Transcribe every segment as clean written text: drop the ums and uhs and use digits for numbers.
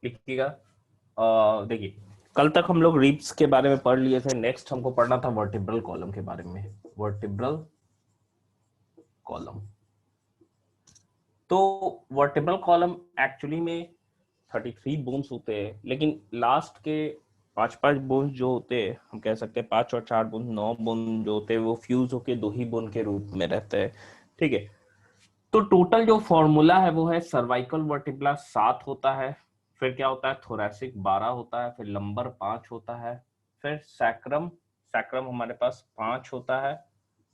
लिखिएगा। देखिए, कल तक हम लोग रिब्स के बारे में पढ़ लिए थे। नेक्स्ट हमको पढ़ना था वर्टिब्रल कॉलम के बारे में। वर्टिब्रल कॉलम, तो वर्टिब्रल कॉलम एक्चुअली में 33 बोन्स होते हैं, लेकिन लास्ट के 5-5 बोन्स जो होते हैं, हम कह सकते हैं 5 और 4 बोन, 9 बोन जो होते हैं, वो फ्यूज होके 2 ही बोन के रूप में रहते हैं। ठीक है, तो टोटल जो फॉर्मूला है वो है सर्वाइकल वर्टिब्रा 7 होता है, फिर क्या होता है थोरैसिक 12 होता है, फिर लंबर 5 होता है, फिर सैक्रम सैक्रम हमारे पास 5 होता है,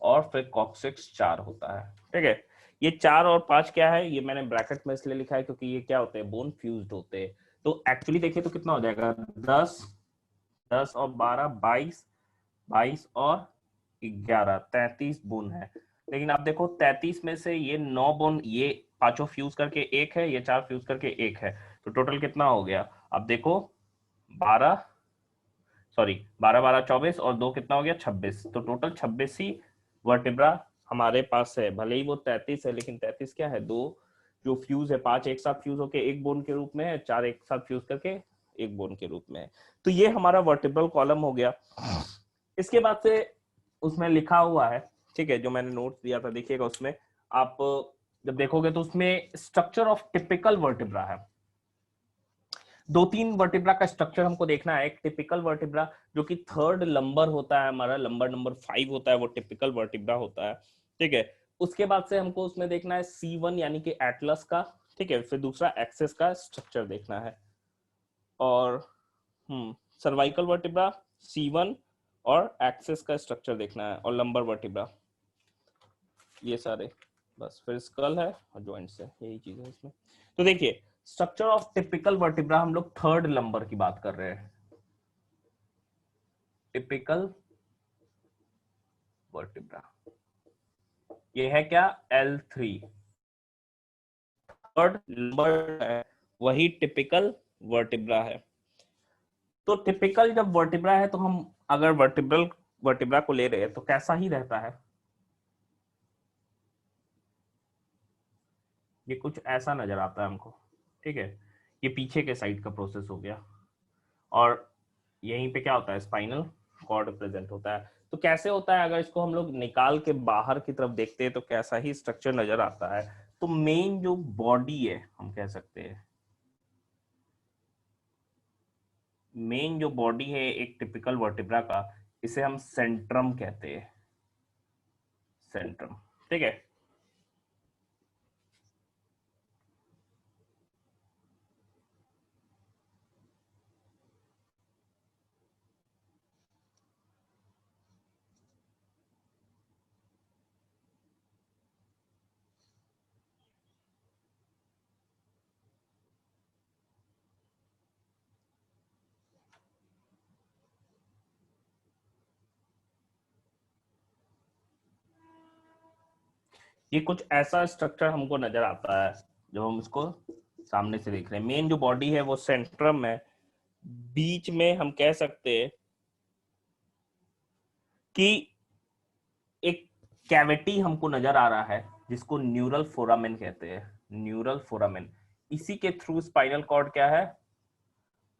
और फिर कॉक्सिक्स 4 होता है। ठीक है, ये 4 और 5 क्या है, ये मैंने ब्रैकेट में इसलिए लिखा है क्योंकि ये क्या होते हैं, बोन फ्यूज्ड होते हैं। तो एक्चुअली देखिए तो कितना हो जाएगा, 10 10 और 12 22, 22 और 11 33 बोन है। लेकिन आप देखो 33 में से ये 9 बोन, ये पांचों फ्यूज करके एक है, ये 4 फ्यूज करके एक है, तो टोटल कितना हो गया, अब देखो 12, सॉरी 12 12 24 और 2 कितना हो गया 26, तो टोटल 26 ही वर्टिब्रा हमारे पास है। भले ही वो 33 है, लेकिन 33 क्या है, दो जो फ्यूज है, 5 एक साथ फ्यूज होके एक बोन के रूप में है, 4 एक साथ फ्यूज करके एक बोन के रूप में है। तो ये हमारा वर्टिब्रल कॉलम हो गया। इसके बाद से उसमें लिखा हुआ है, ठीक है, जो मैंने नोट दिया था, देखिएगा उसमें आप जब देखोगे तो उसमें स्ट्रक्चर ऑफ टिपिकल वर्टिब्रा है। 2-3 वर्टिब्रा का स्ट्रक्चर हमको देखना है। एक टिपिकल वर्टिब्रा जो कि थर्ड लंबर होता है, हमारा लंबर नंबर 5 होता है, वो टिपिकल वर्टिब्रा होता है। ठीक है, उसके बाद से हमको उसमें देखना है C1 यानी कि एटलस का। ठीक है, फिर दूसरा एक्सेस का स्ट्रक्चर देखना है, और सर्वाइकल वर्टिब्रा, C1 और एक्सेस का स्ट्रक्चर देखना है, और लंबर वर्टिब्रा, ये सारे, बस फिर स्कल है और जॉइंट्स है, यही चीज है इसमें। तो देखिए स्ट्रक्चर ऑफ टिपिकल वर्टिब्रा, हम लोग थर्ड लंबर की बात कर रहे हैं। टिपिकल वर्टिब्रा ये है क्या, L3, थर्ड लंबर है, वही टिपिकल वर्टिब्रा है। तो टिपिकल जब वर्टिब्रा है तो हम अगर वर्टिब्रल वर्टिब्रा को ले रहे हैं तो कैसा ही रहता है, ये कुछ ऐसा नजर आता है हमको। ठीक है, ये पीछे के साइड का प्रोसेस हो गया, और यहीं पे क्या होता है, स्पाइनल कॉर्ड प्रेजेंट होता है। तो कैसे होता है, अगर इसको हम लोग निकाल के बाहर की तरफ देखते हैं तो कैसा ही स्ट्रक्चर नजर आता है। तो मेन जो बॉडी है, हम कह सकते हैं मेन जो बॉडी है एक टिपिकल वर्टिब्रा का, इसे हम सेंट्रम कहते हैं, सेंट्रम। ठीक है, ये कुछ ऐसा स्ट्रक्चर हमको नजर आता है जब हम इसको सामने से देख रहे हैं। मेन जो बॉडी है वो सेंट्रम है, बीच में हम कह सकते हैं कि एक कैविटी हमको नजर आ रहा है जिसको न्यूरल फोरामेन कहते हैं, न्यूरल फोरामेन। इसी के थ्रू स्पाइनल कॉर्ड क्या है,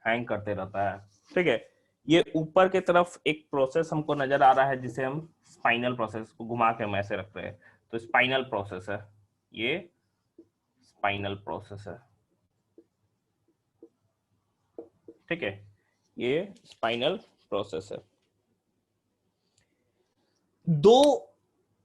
हैंग करते रहता है। ठीक है, ये ऊपर के तरफ एक प्रोसेस हमको नजर आ रहा है जिसे हम स्पाइनल प्रोसेस, को घुमा के हम ऐसे रख रहे हैं, तो स्पाइनल प्रोसेस है, ये स्पाइनल प्रोसेस है। ठीक है, ये स्पाइनल प्रोसेस है। दो,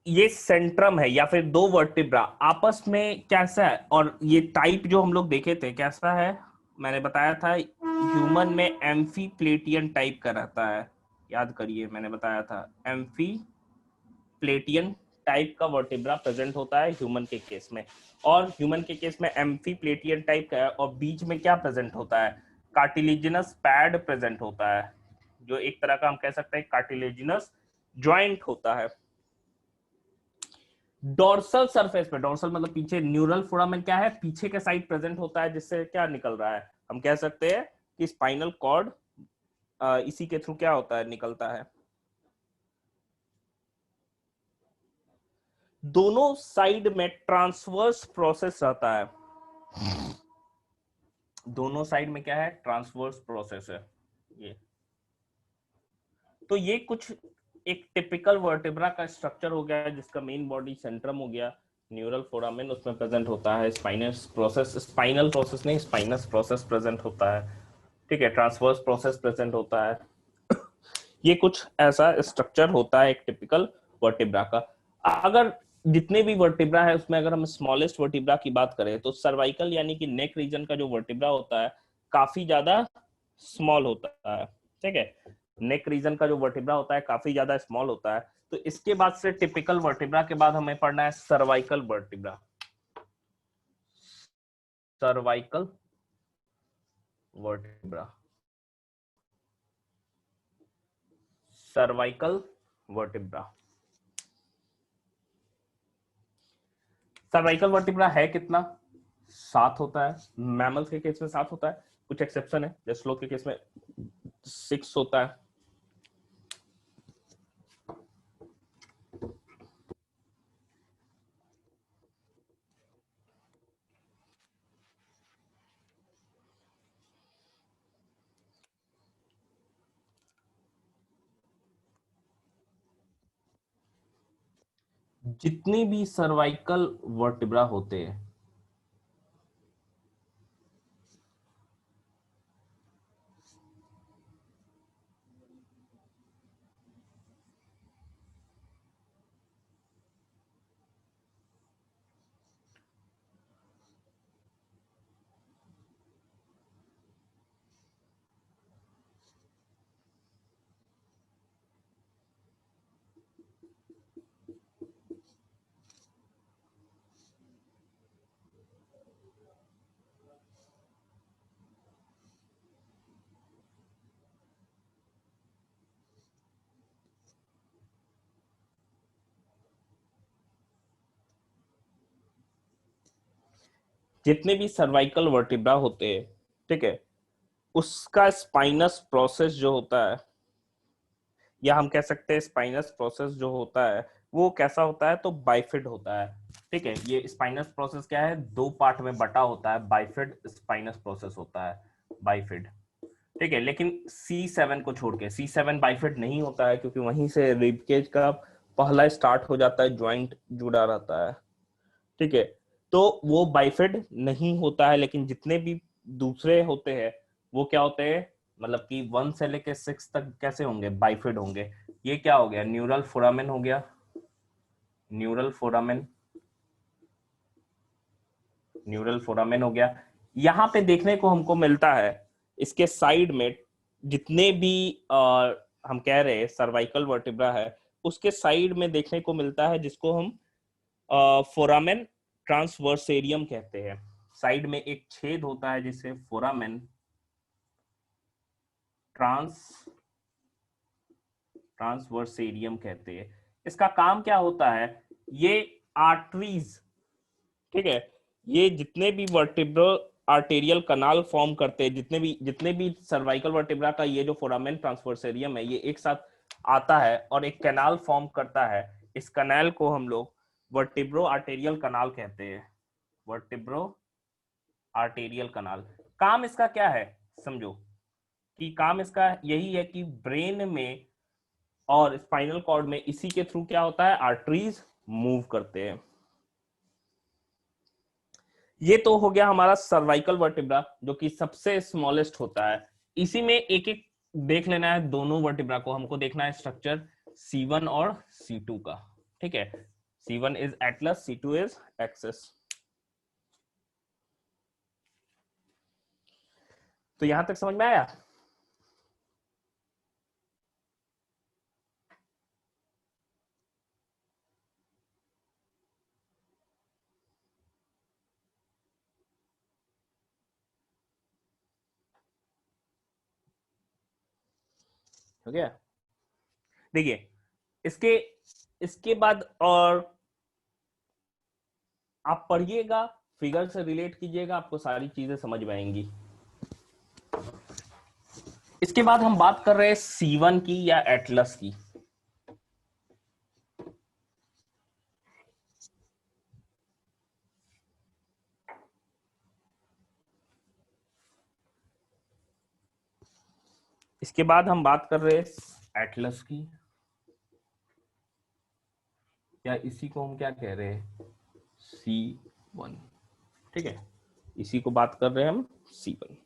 ये सेंट्रम है या फिर दो वर्टिब्रा आपस में कैसा है, और ये टाइप जो हम लोग देखे थे कैसा है, मैंने बताया था ह्यूमन में एम्फीप्लेटियन टाइप का रहता है। याद करिए, मैंने बताया था एम्फीप्लेटियन टाइप का वर्टिब्रा प्रेजेंट होता है ह्यूमन के केस में, और ह्यूमन के केस में एम्फीप्लेटियन टाइप का है, और बीच में क्या प्रेजेंट होता है, कार्टिलेजिनस पैड प्रेजेंट होता है, जो एक तरह का हम कह सकते हैं कार्टिलेजिनस ज्वाइंट होता है। डोर्सल सरफेस पे, डोर्सल मतलब पीछे, न्यूरल फोरामेन क्या है, पीछे के साइड प्रेजेंट होता है, जिससे क्या निकल रहा है, हम कह सकते हैं कि स्पाइनल कॉर्ड इसी के थ्रू क्या होता है, निकलता है। दोनों साइड में ट्रांसवर्स प्रोसेस रहता है, दोनों साइड में क्या है, ट्रांसवर्स प्रोसेस है ये। तो ये कुछ एक टिपिकल वर्टेब्रा का स्ट्रक्चर हो गया, जिसका मेन बॉडी सेंट्रम हो गया, न्यूरल फोरामेन उसमें प्रेजेंट होता है, स्पाइनस प्रोसेस, स्पाइनल प्रोसेस नहीं, स्पाइनस प्रोसेस प्रेजेंट होता है, ठीक है, ट्रांसवर्स प्रोसेस प्रेजेंट होता है। ये कुछ ऐसा स्ट्रक्चर होता है एक टिपिकल वर्टिब्रा का। अगर जितने भी वर्टिब्रा है उसमें अगर हम स्मॉलेस्ट वर्टिब्रा की बात करें तो सर्वाइकल यानी कि नेक रीजन का जो वर्टिब्रा होता है काफी ज्यादा स्मॉल होता है, ठीक है, नेक रीजन का जो वर्टिब्रा होता है काफी ज्यादा स्मॉल होता है। तो इसके बाद से टिपिकल वर्टिब्रा के बाद हमें पढ़ना है cervical vertebra. Cervical vertebra, cervical vertebra. Cervical vertebra है कितना, 7 होता है। मैमल्स के केस में 7 होता है, कुछ एक्सेप्शन है, जैसे स्लोथ के केस में 6 होता है। जितने भी सर्वाइकल वर्टिब्रा होते हैं जितने भी सर्वाइकल वर्टिब्रा होते हैं, ठीक है, उसका स्पाइनस प्रोसेस जो होता है, या हम कह सकते हैं स्पाइनस प्रोसेस जो होता है वो कैसा होता है, तो बाइफिड होता है, ठीक है। ये स्पाइनस प्रोसेस क्या है, 2 पार्ट में बटा होता है, बाइफिड स्पाइनस प्रोसेस होता है, बाइफिड, ठीक है। लेकिन C7 को छोड़ के, C7 बाइफिड नहीं होता है क्योंकि वहीं से रिबकेज का पहला स्टार्ट हो जाता है, ज्वाइंट जुड़ा रहता है, ठीक है, तो वो बाइफिड नहीं होता है। लेकिन जितने भी दूसरे होते हैं वो क्या होते हैं, मतलब कि 1 से लेके 6 तक कैसे होंगे, बाइफिड होंगे। ये क्या हो गया, न्यूरल फोरामेन हो गया, न्यूरल फोरामेन, न्यूरल फोरामेन हो गया। यहाँ पे देखने को हमको मिलता है इसके साइड में जितने भी हम कह रहे हैं सर्वाइकल वर्टिब्रा है, उसके साइड में देखने को मिलता है जिसको हम फोरामेन ट्रांसवर्सेरियम कहते हैं। साइड में एक छेद होता है जिसे फोरामेन ट्रांसवर्सेरियम कहते हैं। इसका काम क्या होता है, ये आर्टरीज, ठीक है, ये जितने भी वर्टिब्रल आर्टेरियल कनाल फॉर्म करते हैं, जितने भी सर्वाइकल वर्टिब्रा का ये जो फोरामेन ट्रांसवर्सेरियम है, ये एक साथ आता है और एक कैनाल फॉर्म करता है। इस कैनाल को हम लोग वर्टिब्रो आर्टेरियल कनाल कहते हैं, वर्टिब्रो आर्टेरियल कनाल। काम इसका क्या है, समझो कि काम इसका यही है कि ब्रेन में और स्पाइनल कॉर्ड में इसी के थ्रू क्या होता है, आर्टरीज मूव करते हैं। ये तो हो गया हमारा सर्वाइकल वर्टिब्रा जो कि सबसे स्मॉलेस्ट होता है। इसी में एक एक देख लेना है, दोनों वर्टिब्रा को हमको देखना है स्ट्रक्चर C1 और C2 का, ठीक है। C1 is Atlas, C2 is axis. तो यहां तक समझ में आया। हो गया, देखिए इसके इसके बाद और आप पढ़िएगा, फिगर से रिलेट कीजिएगा, आपको सारी चीजें समझ में आएंगी। इसके बाद हम बात कर रहे हैं C1 की या एटलस की। इसके बाद हम बात कर रहे हैं एटलस की, या इसी को हम क्या कह रहे हैं, C1। ठीक है, इसी को बात कर रहे हैं हम C1।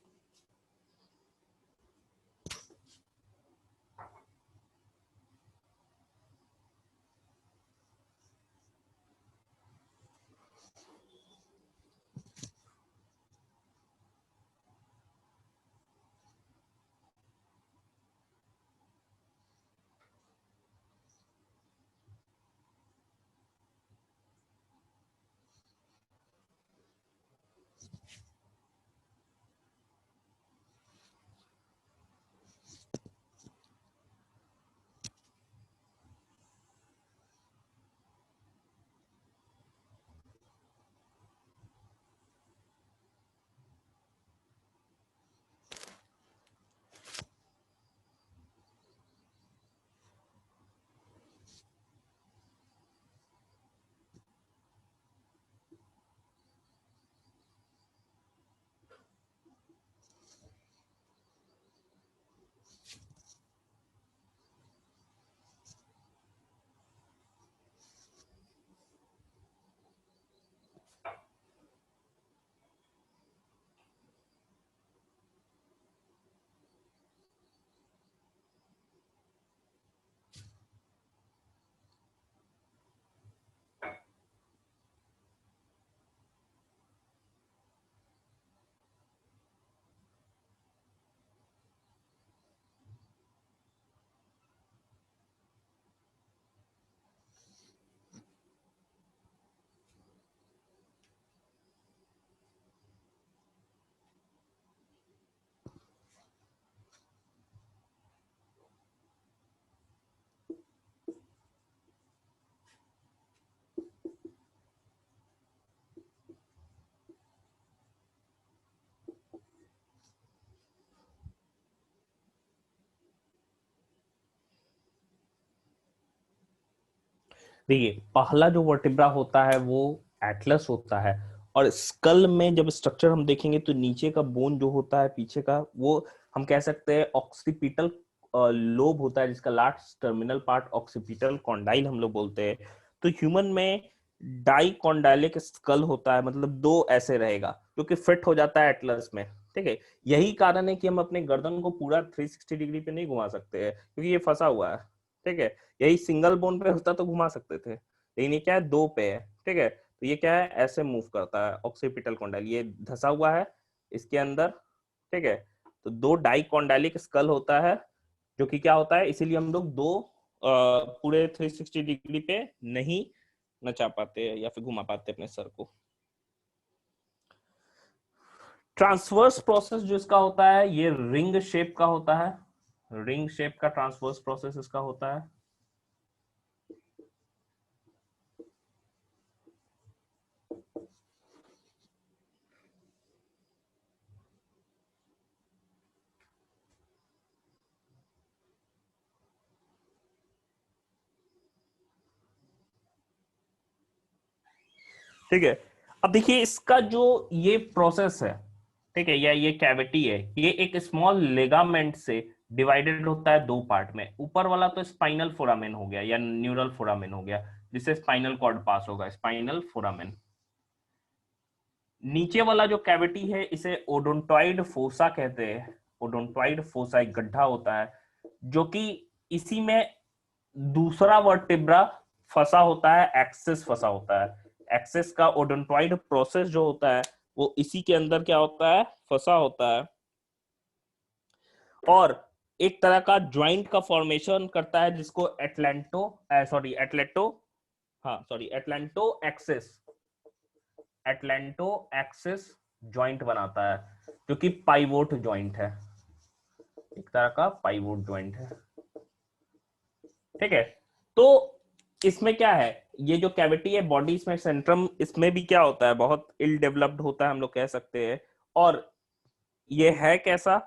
देखिए, पहला जो वर्टिब्रा होता है वो एटलस होता है, और स्कल में जब स्ट्रक्चर हम देखेंगे तो नीचे का बोन जो होता है पीछे का, वो हम कह सकते हैं ऑक्सीपिटल लोब होता है, जिसका last terminal part occipital condyle हम लोग बोलते हैं। तो ह्यूमन में डाइकॉन्डाइलिक स्कल होता है, मतलब दो ऐसे रहेगा जो कि फिट हो जाता है एटलस में। ठीक है, यही कारण है कि हम अपने गर्दन को पूरा 360 डिग्री पे नहीं घुमा सकते हैं, क्योंकि ये फंसा हुआ है। ठीक है, यही सिंगल बोन पे होता तो घुमा सकते थे, लेकिन ये क्या है, दो पे है। ठीक है, तो ये क्या है, ऐसे मूव करता है ऑक्सीपिटल कॉन्डाइल, ये धसा हुआ है इसके अंदर। ठीक है, तो दो डाइकॉन्डाइलिक स्कल होता है, जो कि क्या होता है, इसीलिए हम लोग दो पूरे 360 डिग्री पे नहीं नचा पाते या फिर घुमा पाते अपने सर को। ट्रांसवर्स प्रोसेस जो इसका होता है, ये रिंग शेप का होता है, रिंग शेप का ट्रांसवर्स प्रोसेस इसका होता है। ठीक है, अब देखिए इसका जो ये प्रोसेस है, ठीक है, या ये कैविटी है, ये एक स्मॉल लेगामेंट से डिवाइडेड होता है दो पार्ट में। ऊपर वाला तो स्पाइनल फोरामेन हो गया या न्यूरल फोरामेन हो गया, जिससे स्पाइनल कॉर्ड पास होगा, स्पाइनल फोरामेन। नीचे वाला जो कैविटी है इसे ओडोंटॉइड फोसा कहते हैं। ओडोंटॉइड फोसा एक गड्ढा होता है, जो कि इसी में दूसरा वर्टिब्रा फंसा होता है, एक्सिस फंसा होता है। एक्सिस का ओडोंटॉइड प्रोसेस जो होता है वो इसी के अंदर क्या होता है, फंसा होता है, और एक तरह का ज्वाइंट का फॉर्मेशन करता है, जिसको atlanto axis, atlanto axis joint बनाता है, जो कि पाइवोट ज्वाइंट है, एक तरह का पाइवोट ज्वाइंट है। ठीक है, तो इसमें क्या है, ये जो कैविटी है बॉडी, इसमें सेंट्रम, इसमें भी क्या होता है, बहुत इल डेवलप्ड होता है हम लोग कह सकते हैं। और ये है कैसा,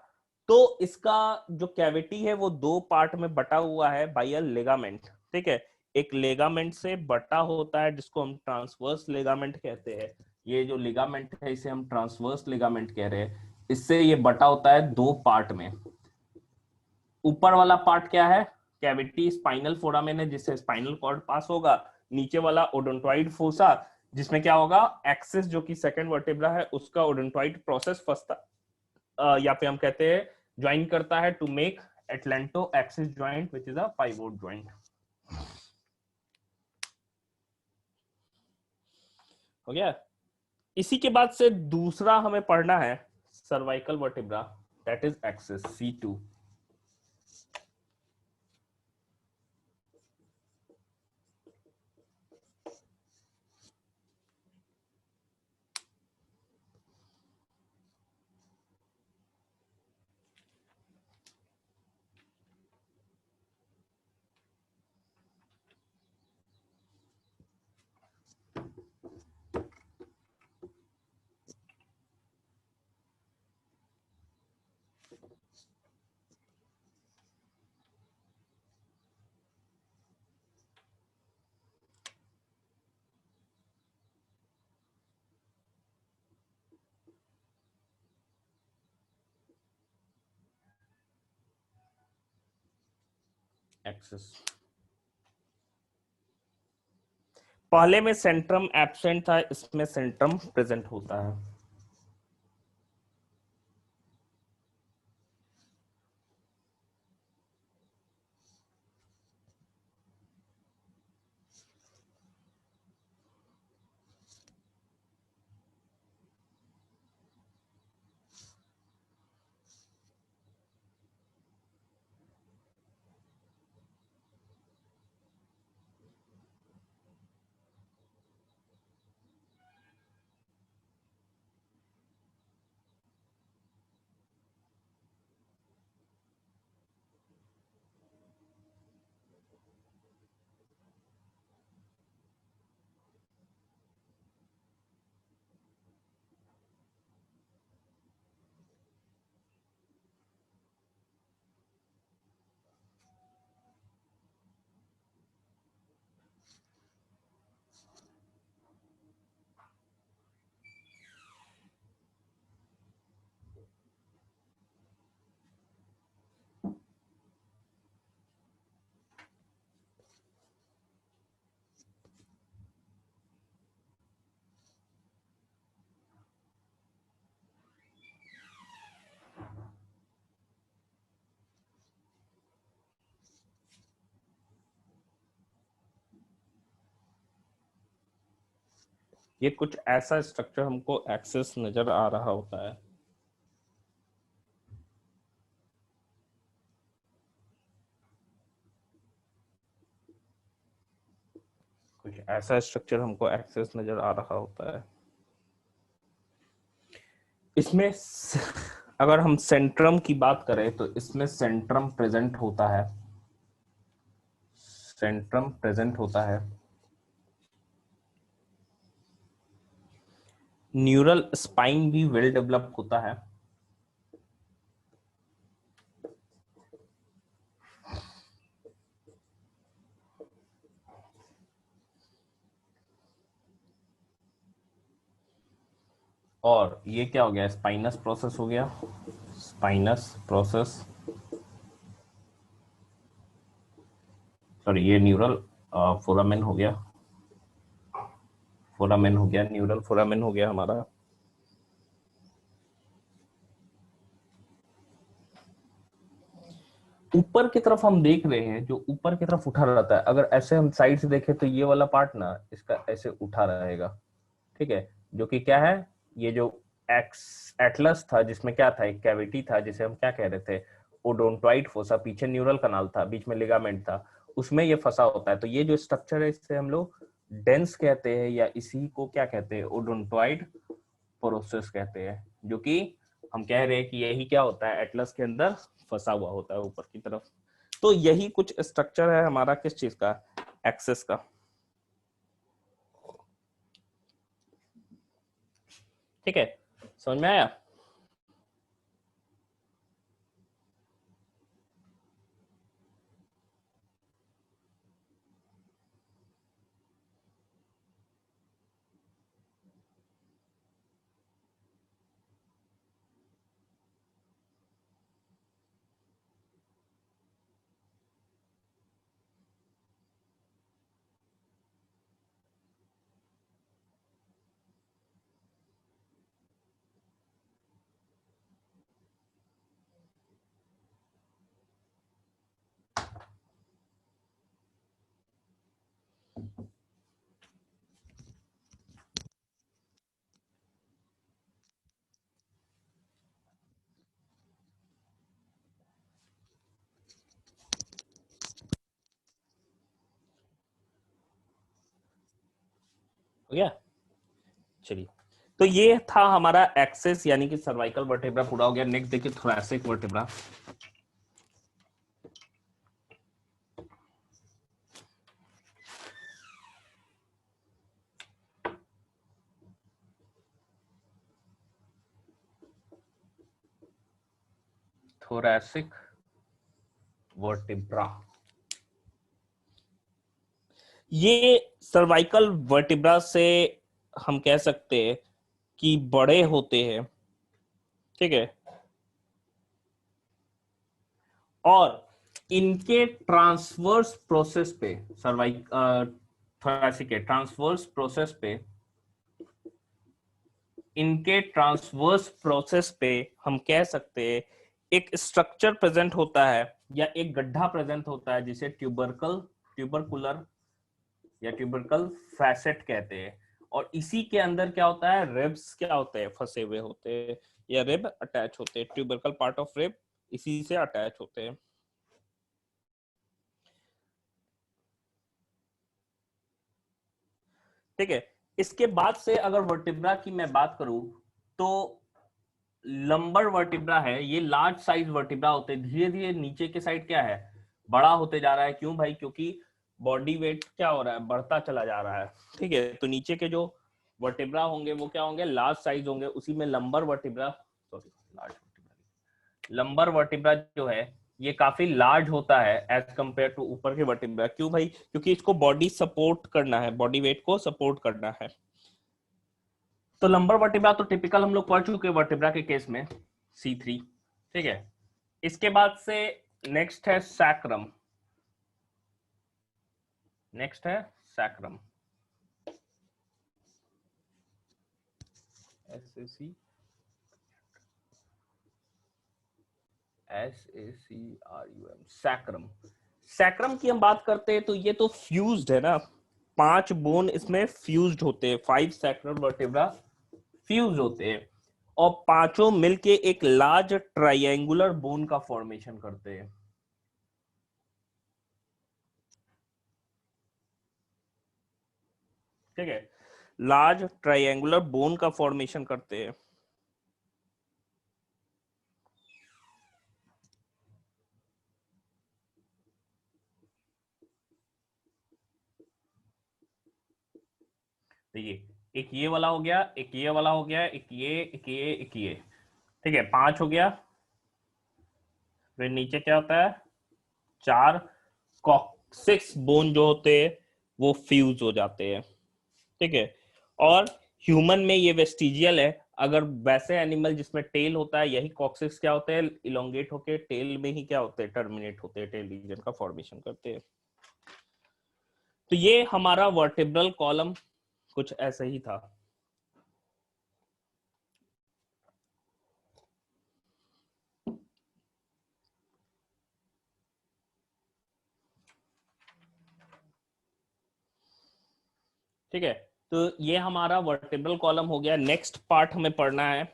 तो इसका जो कैविटी है वो दो पार्ट में बटा हुआ है बाय अ लिगामेंट। ठीक है, एक लिगामेंट से बटा होता है, जिसको हम ट्रांसवर्स लिगामेंट कहते हैं। ये जो लिगामेंट है इसे हम ट्रांसवर्स लिगामेंट कह रहे हैं। इससे ये बटा होता है दो पार्ट में। ऊपर वाला पार्ट क्या है, कैविटी स्पाइनल फोरामेन है जिससे स्पाइनल कॉर्ड पास होगा। नीचे वाला ओडोंटॉइड फोसा जिसमें क्या होगा, एक्सिस जो कि सेकंड वर्टेब्रा है उसका ओडोंटॉइड प्रोसेस फंसता या फिर हम कहते हैं ज्वाइन करता है to make atlanto axis joint which is a pivot joint. हो गया। इसी के बाद से दूसरा हमें पढ़ना है cervical vertebra, that is axis C2। Axis पहले में सेंट्रम एब्सेंट था, इसमें सेंट्रम प्रेजेंट होता है। ये कुछ ऐसा स्ट्रक्चर हमको एक्सेस नजर आ रहा होता है। कुछ ऐसा स्ट्रक्चर हमको एक्सेस नजर आ रहा होता है। इसमें अगर हम सेंट्रम की बात करें तो इसमें सेंट्रम प्रेजेंट होता है, सेंट्रम प्रेजेंट होता है। न्यूरल स्पाइन भी वेल डेवलप होता है। और ये क्या हो गया, स्पाइनस प्रोसेस हो गया, स्पाइनस प्रोसेस, सॉरी ये न्यूरल फोरामेन हो गया, फोरामेन हो गया, न्यूरल फोरामेन हो गया हमारा। ऊपर की तरफ हम देख रहे हैं, जो ऊपर की तरफ उठा रहता है, अगर ऐसे हम साइड से देखें तो ये वाला पार्ट ना इसका ऐसे उठा रहेगा, ठीक है, जो कि क्या है, ये जो एक्स एटलस था जिसमें क्या था, एक कैविटी था जिसे हम क्या कह रहे थे, ओडोंटॉइड फोसा, पीछे न्यूरल कनाल था, बीच में लिगामेंट था, उसमें ये फंसा होता है। तो ये जो स्ट्रक्चर है इसे हम लोग डेंस कहते हैं, या इसी को क्या कहते हैं, ओडोंटॉइड प्रोसेस कहते हैं, जो कि हम कह रहे हैं कि यही क्या होता है, एटलस के अंदर फंसा हुआ होता है ऊपर की तरफ। तो यही कुछ स्ट्रक्चर है हमारा किस चीज का, एक्सेस का। ठीक है, समझ में आया। हो गया। चलिए, तो ये था हमारा एक्सेस यानी कि सर्वाइकल वर्टेब्रा पूरा हो गया। नेक्स्ट देखिए थोरैसिक वर्टेब्रा। थोरैसिक वर्टिब्रा, ये सर्वाइकल वर्टिब्रा से हम कह सकते हैं कि बड़े होते हैं, ठीक है, और इनके ट्रांसवर्स प्रोसेस पे थोरैसिक के ट्रांसवर्स प्रोसेस पे, इनके ट्रांसवर्स प्रोसेस पे हम कह सकते हैं एक स्ट्रक्चर प्रेजेंट होता है या एक गड्ढा प्रेजेंट होता है जिसे ट्यूबरकुलर या ट्यूबरकल फैसेट कहते हैं। और इसी के अंदर क्या होता है, रिब्स क्या होते हैं, फंसे हुए होते हैं या रिब अटैच होते हैं, ट्यूबरकल पार्ट ऑफ रिब इसी से अटैच होते हैं। ठीक है, इसके बाद से अगर वर्टिब्रा की मैं बात करूं तो लंबर वर्टिब्रा है, ये लार्ज साइज वर्टिब्रा होते हैं। धीरे धीरे नीचे के साइड क्या है, बड़ा होते जा रहा है। क्यों भाई, क्योंकि बॉडी वेट क्या हो रहा है, बढ़ता चला जा रहा है। ठीक है, तो नीचे के जो वर्टिब्रा होंगे वो क्या होंगे, लार्ज साइज होंगे। उसी में lumbar vertebra, sorry large vertebra, lumbar vertebra जो है ये काफी लार्ज होता है एज कंपेयर टू ऊपर के वर्टिब्रा। क्यों भाई, क्योंकि इसको बॉडी सपोर्ट करना है, बॉडी वेट को सपोर्ट करना है। तो लंबर वर्टिब्रा तो टिपिकल हम लोग पढ़ चुके हैं वर्टिब्रा के केस में, C3। ठीक है, इसके बाद से नेक्स्ट है सैक्रम। नेक्स्ट है सैक्रम, SACRUM, सैक्रम। सैक्रम की हम बात करते हैं तो ये तो फ्यूज्ड है ना, 5 बोन इसमें फ्यूज्ड होते हैं, 5 सैक्रल वर्टिब्रा फ्यूज होते हैं और पांचों मिलके एक लार्ज ट्रायंगुलर बोन का फॉर्मेशन करते हैं। ठीक है, लार्ज ट्रायंगुलर बोन का फॉर्मेशन करते हैं। देखिए, एक ये वाला हो गया, एक ये वाला हो गया, एक ये, एक ये, एक ये। ठीक है, 5 हो गया। फिर नीचे क्या होता है, 4 कॉक्सिक्स बोन जो होते हैं वो फ्यूज हो जाते हैं। ठीक है, और ह्यूमन में ये वेस्टिजियल है। अगर वैसे एनिमल जिसमें टेल होता है, यही कॉक्सिक्स क्या होते हैं, इलोंगेट होके टेल में ही क्या होते हैं, टर्मिनेट होते हैं, टेल रीजन का फॉर्मेशन करते हैं। तो ये हमारा वर्टिब्रल कॉलम कुछ ऐसा ही था। ठीक है, तो ये हमारा वर्टिब्रल कॉलम हो गया। नेक्स्ट पार्ट हमें पढ़ना है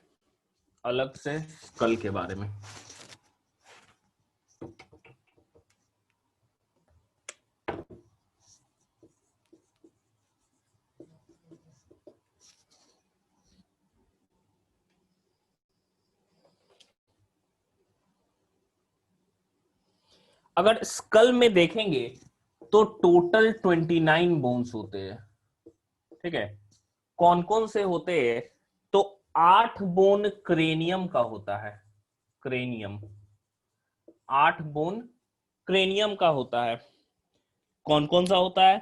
अलग से स्कल के बारे में। अगर स्कल में देखेंगे तो टोटल 29 बोन्स होते हैं। ठीक है, कौन कौन से होते हैं, तो 8 बोन क्रेनियम का होता है, क्रेनियम, 8 बोन क्रेनियम का होता है। कौन कौन सा होता है,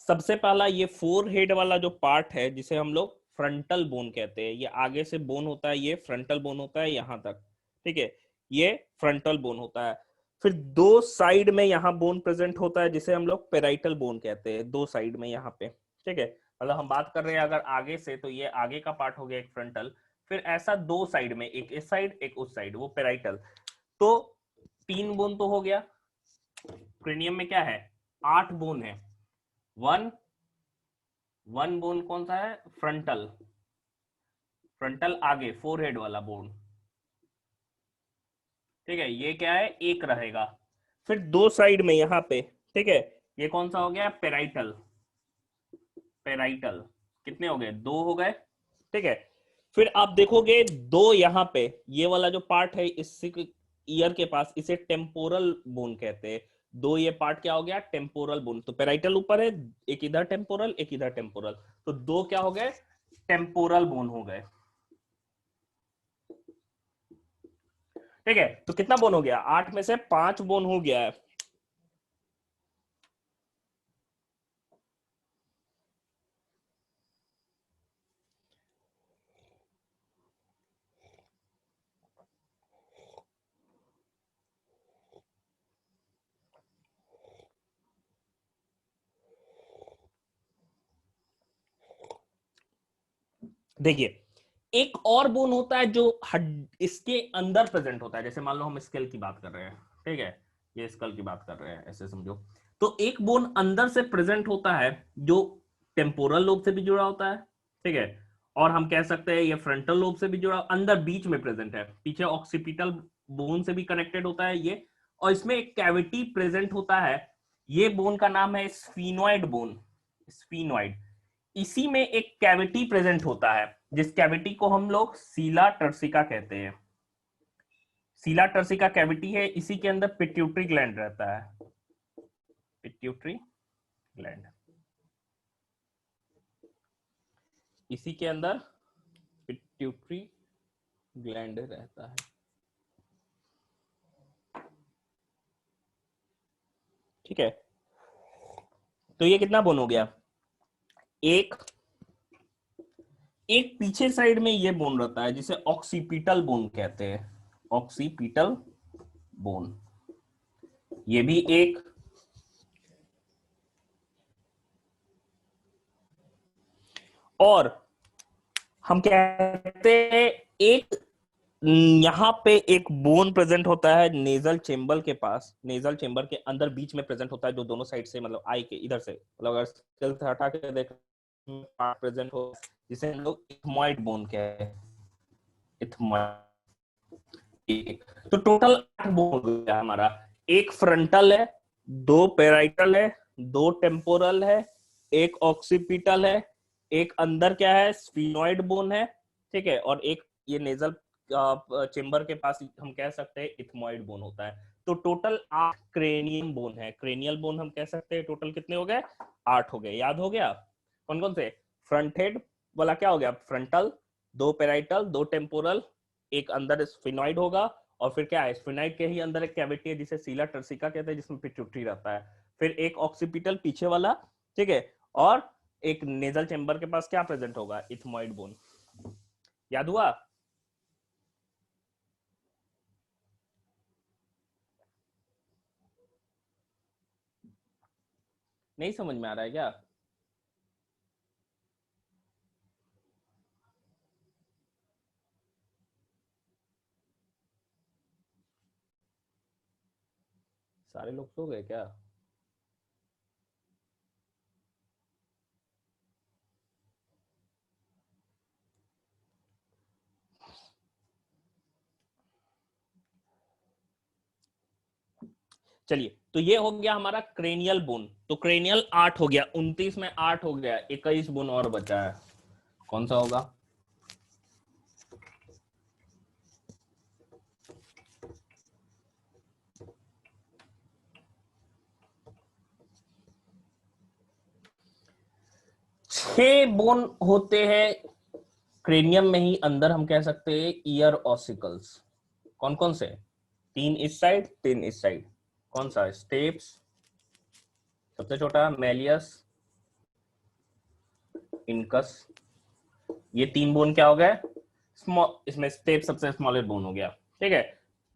सबसे पहला ये फोर हेड वाला जो पार्ट है जिसे हम लोग फ्रंटल बोन कहते हैं, ये आगे से बोन होता है, ये फ्रंटल बोन होता है यहां तक। ठीक है, ये फ्रंटल बोन होता है। फिर दो साइड में यहाँ बोन प्रेजेंट होता है जिसे हम लोग पेराइटल बोन कहते हैं, दो साइड में यहाँ पे। ठीक है, मतलब हम बात कर रहे हैं अगर आगे से, तो ये आगे का पार्ट हो गया एक फ्रंटल। फिर ऐसा दो साइड में, एक इस साइड एक उस साइड, वो पेराइटल। तो 3 बोन तो हो गया। क्रेनियम में क्या है, 8 बोन है। वन बोन कौन सा है, फ्रंटल, फ्रंटल आगे फोरहेड वाला बोन। ठीक है, ये क्या है, एक रहेगा। फिर दो साइड में यहाँ पे, ठीक है, ये कौन सा हो गया, पेराइटल, पेराइटल। कितने हो गए? 2 हो गए, ठीक है। फिर आप देखोगे 2 यहाँ पे, ये वाला जो पार्ट है इस ईयर के पास, इसे टेम्पोरल बोन कहते हैं। 2 ये पार्ट क्या हो गया? Temporal bone. तो पेराइटल ऊपर है, एक इधर टेम्पोरल, एक इधर टेम्पोरल, तो 2 क्या हो गए? टेम्पोरल बोन हो गए, ठीक है। तो कितना बोन हो गया? 8 में से 5 बोन हो गया है। देखिए, एक और बोन होता है जो हड इसके अंदर प्रेजेंट होता है। जैसे मान लो हम स्केल की बात कर रहे हैं, ठीक है, ये स्कल की बात कर रहे हैं, ऐसे समझो। तो एक बोन अंदर से प्रेजेंट होता है जो टेम्पोरल लोब से भी जुड़ा होता है, ठीक है। और हम कह सकते हैं ये फ्रंटल लोब से भी जुड़ा, अंदर बीच में प्रेजेंट है, पीछे ऑक्सीपिटल बोन से भी कनेक्टेड होता है ये। और इसमें एक कैविटी प्रेजेंट होता है, ये बोन का नाम है स्फीनॉइड बोन, स्फीनॉइड। इसी में एक कैविटी प्रेजेंट होता है, जिस कैविटी को हम लोग सीला टर्सिका कहते हैं। सीला टर्सिका कैविटी है, इसी के अंदर पिट्यूटरी ग्लैंड रहता है, पिट्यूटरी ग्लैंड, इसी के अंदर पिट्यूटरी ग्लैंड रहता है, ठीक है। तो ये कितना बोन हो गया? एक एक पीछे साइड में ये बोन रहता है जिसे ऑक्सीपिटल बोन कहते हैं, ऑक्सीपिटल बोन, ये भी एक। और हम कहते हैं एक यहां पे एक बोन प्रेजेंट होता है नेजल चेंबर के पास, नेजल चेंबर के अंदर बीच में प्रेजेंट होता है, जो दोनों साइड से, मतलब आई के इधर से, मतलब अगर स्केल से हटा के देख पार्ट प्रेजेंट हो, जिसे हम लोग इथमॉइड बोन कहते हैं, इथमॉइड। तो टोटल 8 बोन हो गया हमारा। एक फ्रंटल है, 2 पेराइटल है, 2 टेम्पोरल है, एक ऑक्सीपिटल है, एक अंदर क्या है? स्फीनॉइड बोन है, ठीक है। और एक ये नेजल चेंबर के पास हम कह सकते हैं इथमॉइड बोन होता है। तो टोटल 8 क्रेनियम बोन है, क्रेनियल बोन हम कह सकते हैं। टोटल कितने हो गए? 8 हो गए। याद हो गया कौन कौन से? फ्रंट हेड वाला क्या हो गया? फ्रंटल, 2 पेराइटल, 2 टेम्पोरल, एक अंदर स्फिनॉइड होगा, और फिर क्या है? स्फिनॉइड के ही अंदर एक कैविटी है जिसे सीला टर्सिका कहते हैं, जिसमें पिट्यूटरी रहता है। फिर एक ऑक्सीपिटल पीछे वाला, ठीक है। और एक नेजल चेंबर के पास क्या प्रेजेंट होगा? Ethmoid bone. याद हुआ? नहीं समझ में आ रहा है क्या? सारे लोग सो गए क्या? चलिए, तो ये हो गया हमारा क्रेनियल बोन। तो क्रेनियल 8 हो गया, 29 में 8 हो गया, 21 बोन और बचा है। कौन सा होगा? छह बोन होते हैं क्रेनियम में ही अंदर, हम कह सकते हैं ईयर ऑसिकल्स। कौन कौन से? 3 इस साइड, 3 इस साइड। कौन सा? स्टेप्स सबसे छोटा, मेलियस, इनकस, ये 3 बोन क्या हो गए? स्मॉल, इसमें स्टेप सबसे स्मॉलेस्ट बोन हो गया, ठीक है।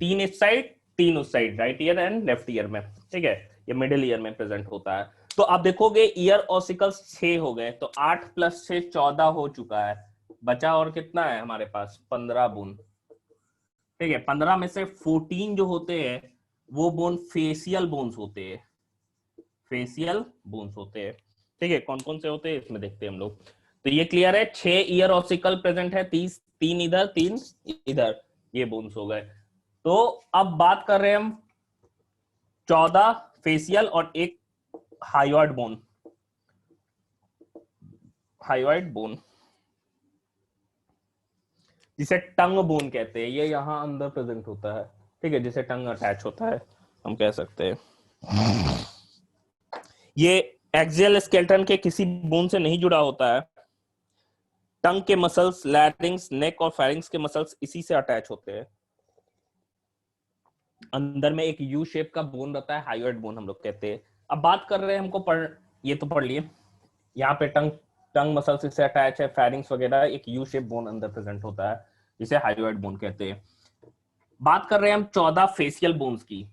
3 इस साइड, 3 उस side, right year and left ear में, ठीक है। ये मिडिल ईयर में प्रेजेंट होता है। तो आप देखोगे ईयर ऑसिकल्स 6 हो गए, तो 8 + 6 14 हो चुका है। बचा और कितना है हमारे पास? 15 बोन, ठीक है। 15 में से 14 जो होते हैं वो बोन फेसियल बोन्स होते हैं, फेसियल बोन्स होते हैं, ठीक है। कौन कौन से होते हैं इसमें देखते हैं हम लोग। तो ये क्लियर है, 6 ईयर ऑसिकल प्रेजेंट है, 30, 3 इधर, 3 इधर, ये बोन्स हो गए। तो अब बात कर रहे हैं हम 14 फेसियल और एक हाइयोइड बोन। हाइवाइड बोन, जिसे टंग बोन कहते हैं, ये यहाँ अंदर प्रेजेंट होता है, ठीक है, जिसे टंग अटैच होता है हम कह सकते हैं। ये एक्सियल स्केलेटन के किसी बोन से नहीं जुड़ा होता है। टंग के मसल्स, लैरिंग्स, नेक और फेरिंग्स के मसल्स इसी से अटैच होते हैं। अंदर में एक यू शेप का बोन रहता है, हाइवाइड बोन हम लोग कहते हैं। अब बात कर रहे हैं हमको ये तो पढ़ लिए, यहाँ पे टंग टंग मसल्स से अटैच है, फेरिंग्स वगैरह, एक यू शेप बोन अंदर प्रेजेंट होता है जिसे हाइवाइड बोन कहते हैं। बात कर रहे हैं हम 14 फेशियल बोन्स की।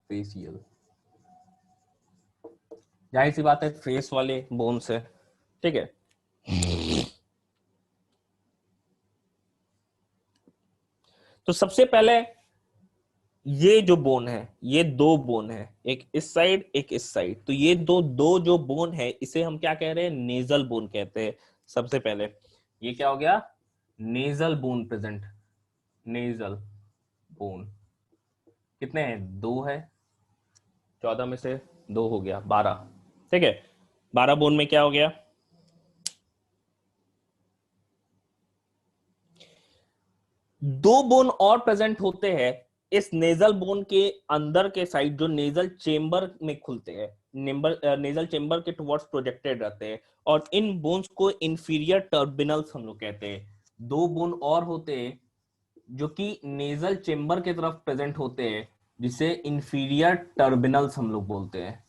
फेशियल, जाहिर सी बात है फेस वाले बोन्स है, ठीक है। तो सबसे पहले ये जो बोन है, ये दो बोन है, एक इस साइड एक इस साइड, तो ये दो दो जो बोन है इसे हम क्या कह रहे हैं, नेजल बोन कहते हैं। सबसे पहले ये क्या हो गया, nasal bone present, nasal bone कितने हैं, दो है, 14 में से दो हो गया 12, ठीक है। 12 बोन में क्या हो गया, दो बोन और प्रेजेंट होते हैं इस नेजल बोन के अंदर के साइड, जो नेजल चेंबर में खुलते हैं, नेजल चेंबर के टुवर्ड्स प्रोजेक्टेड रहते हैं, और इन बोन्स को इंफीरियर टर्बिनल्स हम लोग कहते हैं। दो बोन और होते हैं जो कि नेजल चेंबर के तरफ प्रेजेंट होते हैं, जिसे इंफीरियर टर्बिनल्स हम लोग बोलते हैं।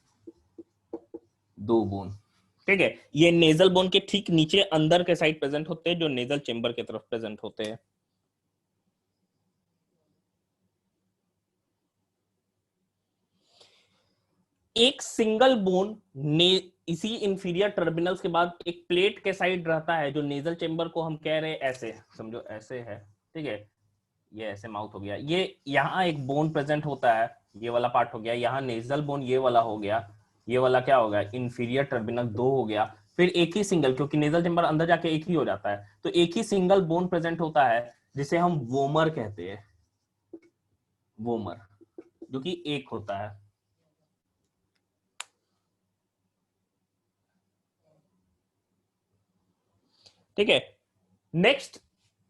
दो बोन, ठीक है, ये नेजल बोन के ठीक नीचे अंदर के साइड प्रेजेंट होते हैं, जो नेजल चेंबर के तरफ प्रेजेंट होते हैं। एक सिंगल बोन ने इसी इंफीरियर टर्मिनल्स के बाद एक प्लेट के साइड रहता है, जो नेजल चेंबर को हम कह रहे हैं ऐसे, समझो ऐसे है, ठीक है, ये ऐसे माउथ हो गया, ये यहाँ एक बोन प्रेजेंट होता है, ये वाला पार्ट हो गया, यहाँ नेजल बोन ये वाला हो गया, ये वाला क्या हो गया, इंफीरियर टर्मिनल दो हो गया। फिर एक ही सिंगल, क्योंकि नेजल चेंबर अंदर जाके एक ही हो जाता है, तो एक ही सिंगल बोन प्रेजेंट होता है जिसे हम वोमर कहते हैं, वोमर, जो कि एक होता है। ठीक है, नेक्स्ट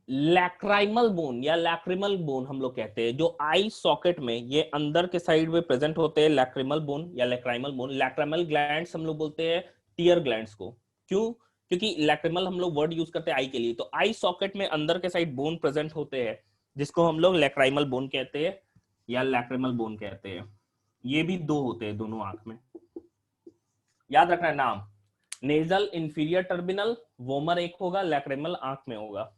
लैक्राइमल बोन या लैक्रिमल बोन हम लोग कहते हैं, जो आई सॉकेट में ये अंदर के साइड में प्रेजेंट होते हैं, लैक्रिमल बोन या लैक्राइमल बोन। लैक्रिमल ग्लैंड्स हम लोग बोलते हैं टीयर ग्लैंड्स को, क्यों, क्योंकि लैक्रिमल हम लोग वर्ड यूज करते हैं आई के लिए, तो आई सॉकेट में अंदर के साइड बोन प्रेजेंट होते हैं, जिसको हम लोग लैक्राइमल बोन कहते हैं या लैक्रिमल बोन कहते हैं। ये भी दो होते हैं दोनों आंख में, याद रखना है नाम, नेजल इंफीरियर टर्मिनल, वोमर एक होगा, लैक्रिमल आंख में होगा।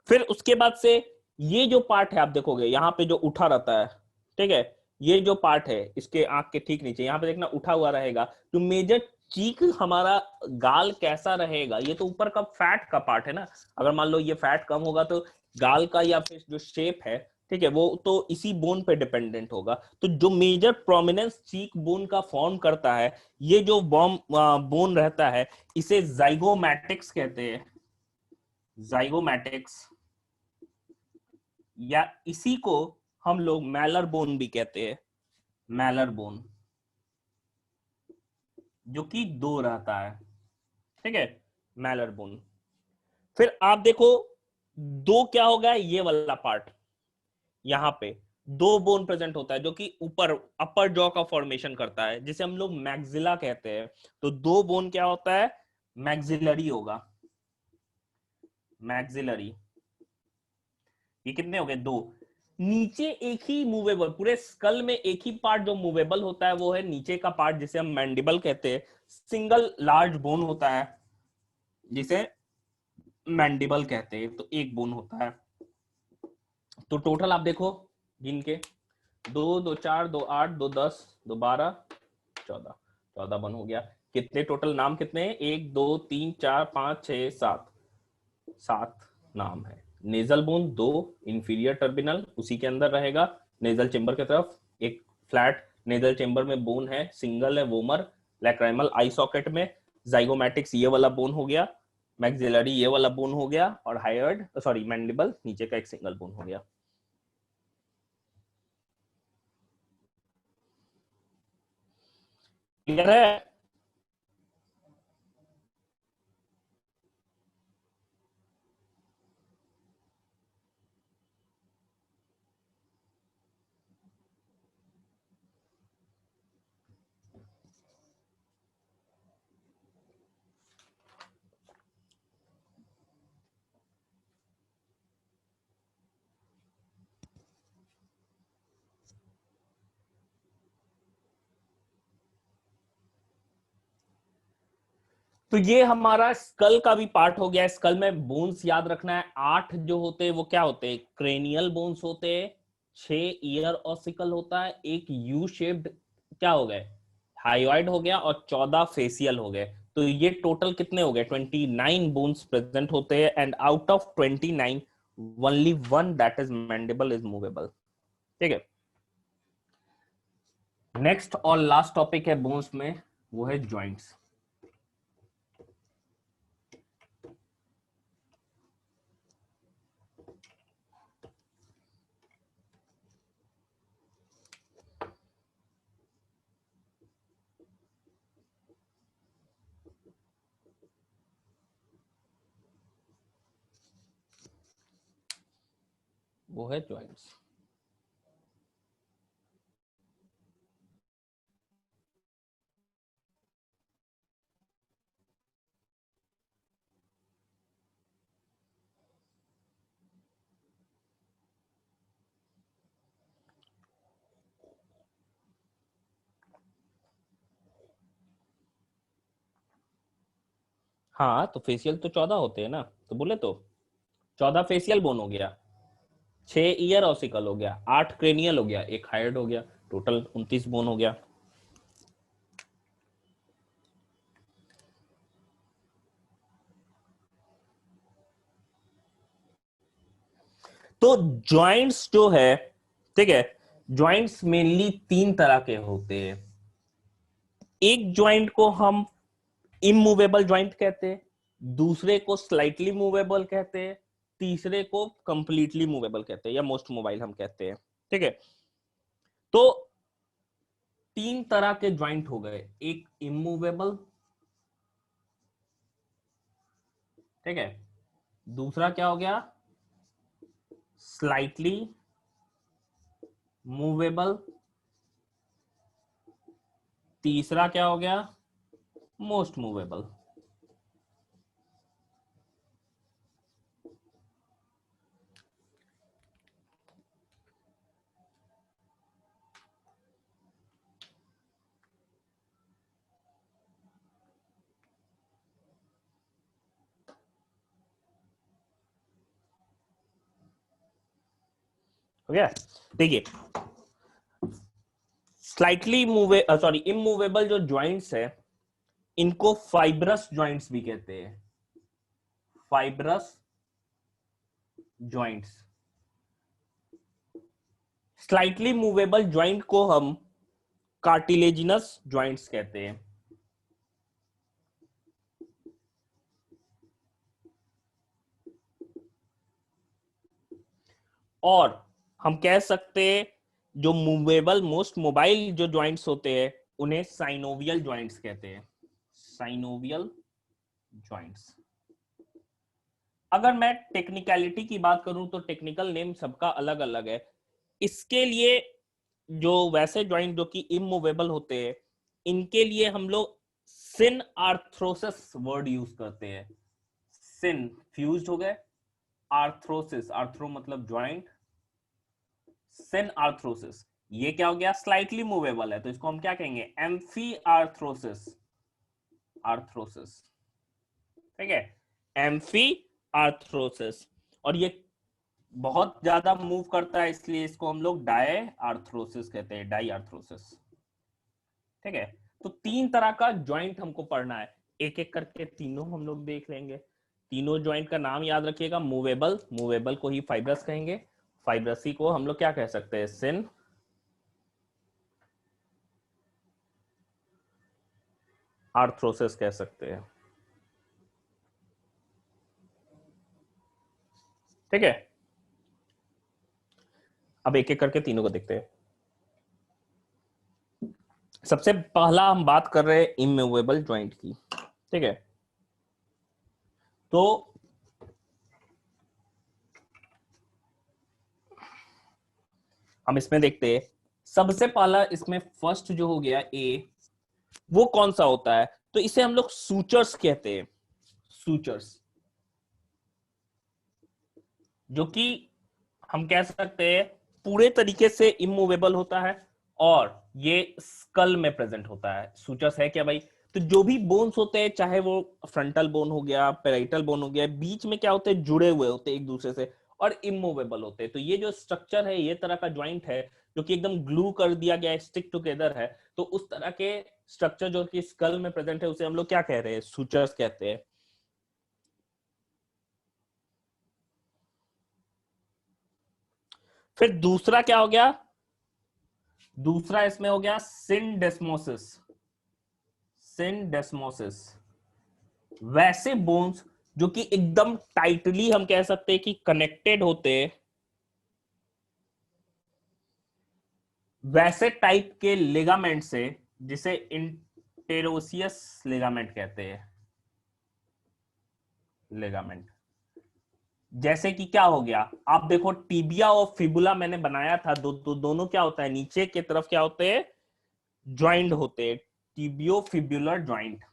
फिर उसके बाद से ये जो पार्ट है आप देखोगे यहाँ पे जो उठा रहता है, ठीक है, ये जो पार्ट है इसके आंख के ठीक नीचे यहाँ पे देखना उठा हुआ रहेगा, जो मेजर चीक हमारा गाल कैसा रहेगा, ये तो ऊपर का फैट का पार्ट है ना, अगर मान लो ये फैट कम होगा तो गाल का या फिर जो शेप है, ठीक है, वो तो इसी बोन पे डिपेंडेंट होगा। तो जो मेजर प्रोमिनेंस चीक बोन का फॉर्म करता है, ये जो बोन रहता है, इसे जाइगोमैटिक्स कहते हैं, जाइगोमैटिक्स, या इसी को हम लोग मैलर बोन भी कहते हैं, मैलर बोन, जो कि दो रहता है, ठीक है, मैलर बोन। फिर आप देखो दो क्या होगा, ये वाला पार्ट, यहां पे दो बोन प्रेजेंट होता है, जो कि ऊपर अपर जॉ का फॉर्मेशन करता है, जिसे हम लोग मैक्सिला कहते हैं। तो दो बोन क्या होता है, मैक्सिलरी होगा, मैक्सिलरी। ये कितने हो गए, दो। नीचे एक ही मूवेबल, पूरे स्कल में एक ही पार्ट जो मूवेबल होता है वो है नीचे का पार्ट, जिसे हम मैंडिबल कहते हैं। सिंगल लार्ज बोन होता है जिसे मैंडिबल कहते हैं, तो एक बोन होता है। तो टोटल आप देखो गिन के, दो दो चार, दो 8, दो 10, दो 12, 14, 14 बोन हो गया। कितने टोटल नाम कितने हैं, 1 2 3 4 5 6 7, 7 नाम है। नेजल बोन दो, इंफीरियर टर्मिनल उसी के अंदर रहेगा, नेजल चेंबर की तरफ एक फ्लैट नेजल चेंबर में बोन है, सिंगल है वोमर, लैक्राइमल आई सॉकेट में जाइगोमैटिक्स ये वाला बोन हो गया, मैक्सिलरी ये वाला बोन हो गया, और हायर्ड सॉरी मैंडिबल नीचे का एक सिंगल बोन हो गया। क्लियर है? तो ये हमारा स्कल का भी पार्ट हो गया। स्कल में बोन्स याद रखना है, 8 जो होते हैं वो क्या होते हैं? क्रेनियल बोन्स होते हैं, 6 ईयर ऑसिकल होता है, एक यू शेप्ड क्या हो गए हाइयोइड हो गया, और 14 फेसियल हो गए। तो ये टोटल कितने हो गए? 29 बोन्स प्रेजेंट होते हैं, and out of 29 only one that is mandible is movable. ठीक है, नेक्स्ट और लास्ट टॉपिक है बोन्स में, वो है जॉइंट्स। वो है जॉइंट्स। हाँ तो फेशियल तो 14 होते हैं ना, तो बोले तो 14 फेशियल बोन हो गया, 6 ईयर ऑसिकल हो गया, 8 क्रेनियल हो गया, एक हाइड हो गया, टोटल 29 बोन हो गया। तो जॉइंट्स जो है, ठीक है, जॉइंट्स मेनली 3 तरह के होते हैं। एक जॉइंट को हम इमूवेबल जॉइंट कहते हैं, दूसरे को स्लाइटली मूवेबल कहते हैं, तीसरे को कंप्लीटली मूवेबल कहते हैं, या मोस्ट मोबाइल हम कहते हैं। ठीक है, तो 3 तरह के जॉइंट हो गए, एक इमूवेबल, ठीक है, दूसरा क्या हो गया स्लाइटली मूवेबल, तीसरा क्या हो गया मोस्ट मूवेबल। हो गया? देखिए, स्लाइटली मूवे सॉरी इमूवेबल जो जॉइंट्स है, इनको फाइब्रस जॉइंट्स भी कहते हैं, fibrous joints. Slightly movable joint को हम कार्टिलेजिनस जॉइंट्स कहते हैं। और हम कह सकते हैं जो मूवेबल मोस्ट मोबाइल जो जॉइंट्स होते हैं उन्हें साइनोवियल जॉइंट्स कहते हैं, साइनोवियल जॉइंट्स। अगर मैं टेक्निकलिटी की बात करूं तो टेक्निकल नेम सबका अलग अलग है। इसके लिए जो वैसे जॉइंट जो कि इमूवेबल होते हैं, इनके लिए हम लोग सिन आर्थ्रोसिस वर्ड यूज करते हैं। सिन फ्यूज्ड हो गए, आर्थ्रोसिस, आर्थ्रो मतलब जॉइंट, सिन आर्थ्रोसिस, ये क्या हो गया स्लाइटली मूवेबल है, तो इसको हम क्या कहेंगे एम्फी आर्थ्रोसिस, आर्थ्रोसिस। ठीक है, एम्फी आर्थ्रोसिस। और ये बहुत ज्यादा मूव करता है, इसलिए इसको हम लोग डाई आर्थ्रोसिस कहते हैं, डाई आर्थ्रोसिस। ठीक है, तो 3 तरह का जॉइंट हमको पढ़ना है, एक एक करके तीनों हम लोग देख लेंगे। तीनों जॉइंट का नाम याद रखिएगा, मूवेबल, मूवेबल को ही फाइब्रस कहेंगे, फाइब्रसी को हम लोग क्या कह सकते हैं सिन, आर्थ्रोसिस कह सकते हैं। ठीक है, अब एक एक करके तीनों को देखते हैं। सबसे पहला हम बात कर रहे हैं इमूवेबल ज्वाइंट की। ठीक है, तो हम इसमें देखते हैं, सबसे पहला इसमें फर्स्ट जो हो गया ए, वो कौन सा होता है? तो इसे हम लोग सूचर्स कहते हैं। सूचर्स, जो कि हम कह सकते हैं पूरे तरीके से इमूवेबल होता है और ये स्कल में प्रेजेंट होता है। सूचर्स है क्या भाई? तो जो भी बोन्स होते हैं, चाहे वो फ्रंटल बोन हो गया, पेराइटल बोन हो गया, बीच में क्या होते हैं, जुड़े हुए होते हैं एक दूसरे से और इमूवेबल होते हैं। तो ये जो स्ट्रक्चर है, ये तरह का ज्वाइंट है जो कि एकदम ग्लू कर दिया गया है, स्टिक टुगेदर है। तो उस तरह के स्ट्रक्चर जो कि स्कल में प्रेजेंट है, उसे हम लोग क्या कह रहे हैं? सूचर्स कहते हैं। फिर दूसरा क्या हो गया? दूसरा इसमें हो गया सिंडेस्मोसिस। सिंडेस्मोसिस, वैसे बोन्स जो कि एकदम टाइटली हम कह सकते हैं कि कनेक्टेड होते, वैसे टाइप के लिगामेंट से, जिसे इंटेरोसियस लिगामेंट कहते हैं। लिगामेंट जैसे कि क्या हो गया, आप देखो टीबिया और फिबुला मैंने बनाया था, दोनों क्या होता है, नीचे की तरफ क्या होते हैं, ज्वाइंट होते हैं, टीबियो फिबुलर ज्वाइंट।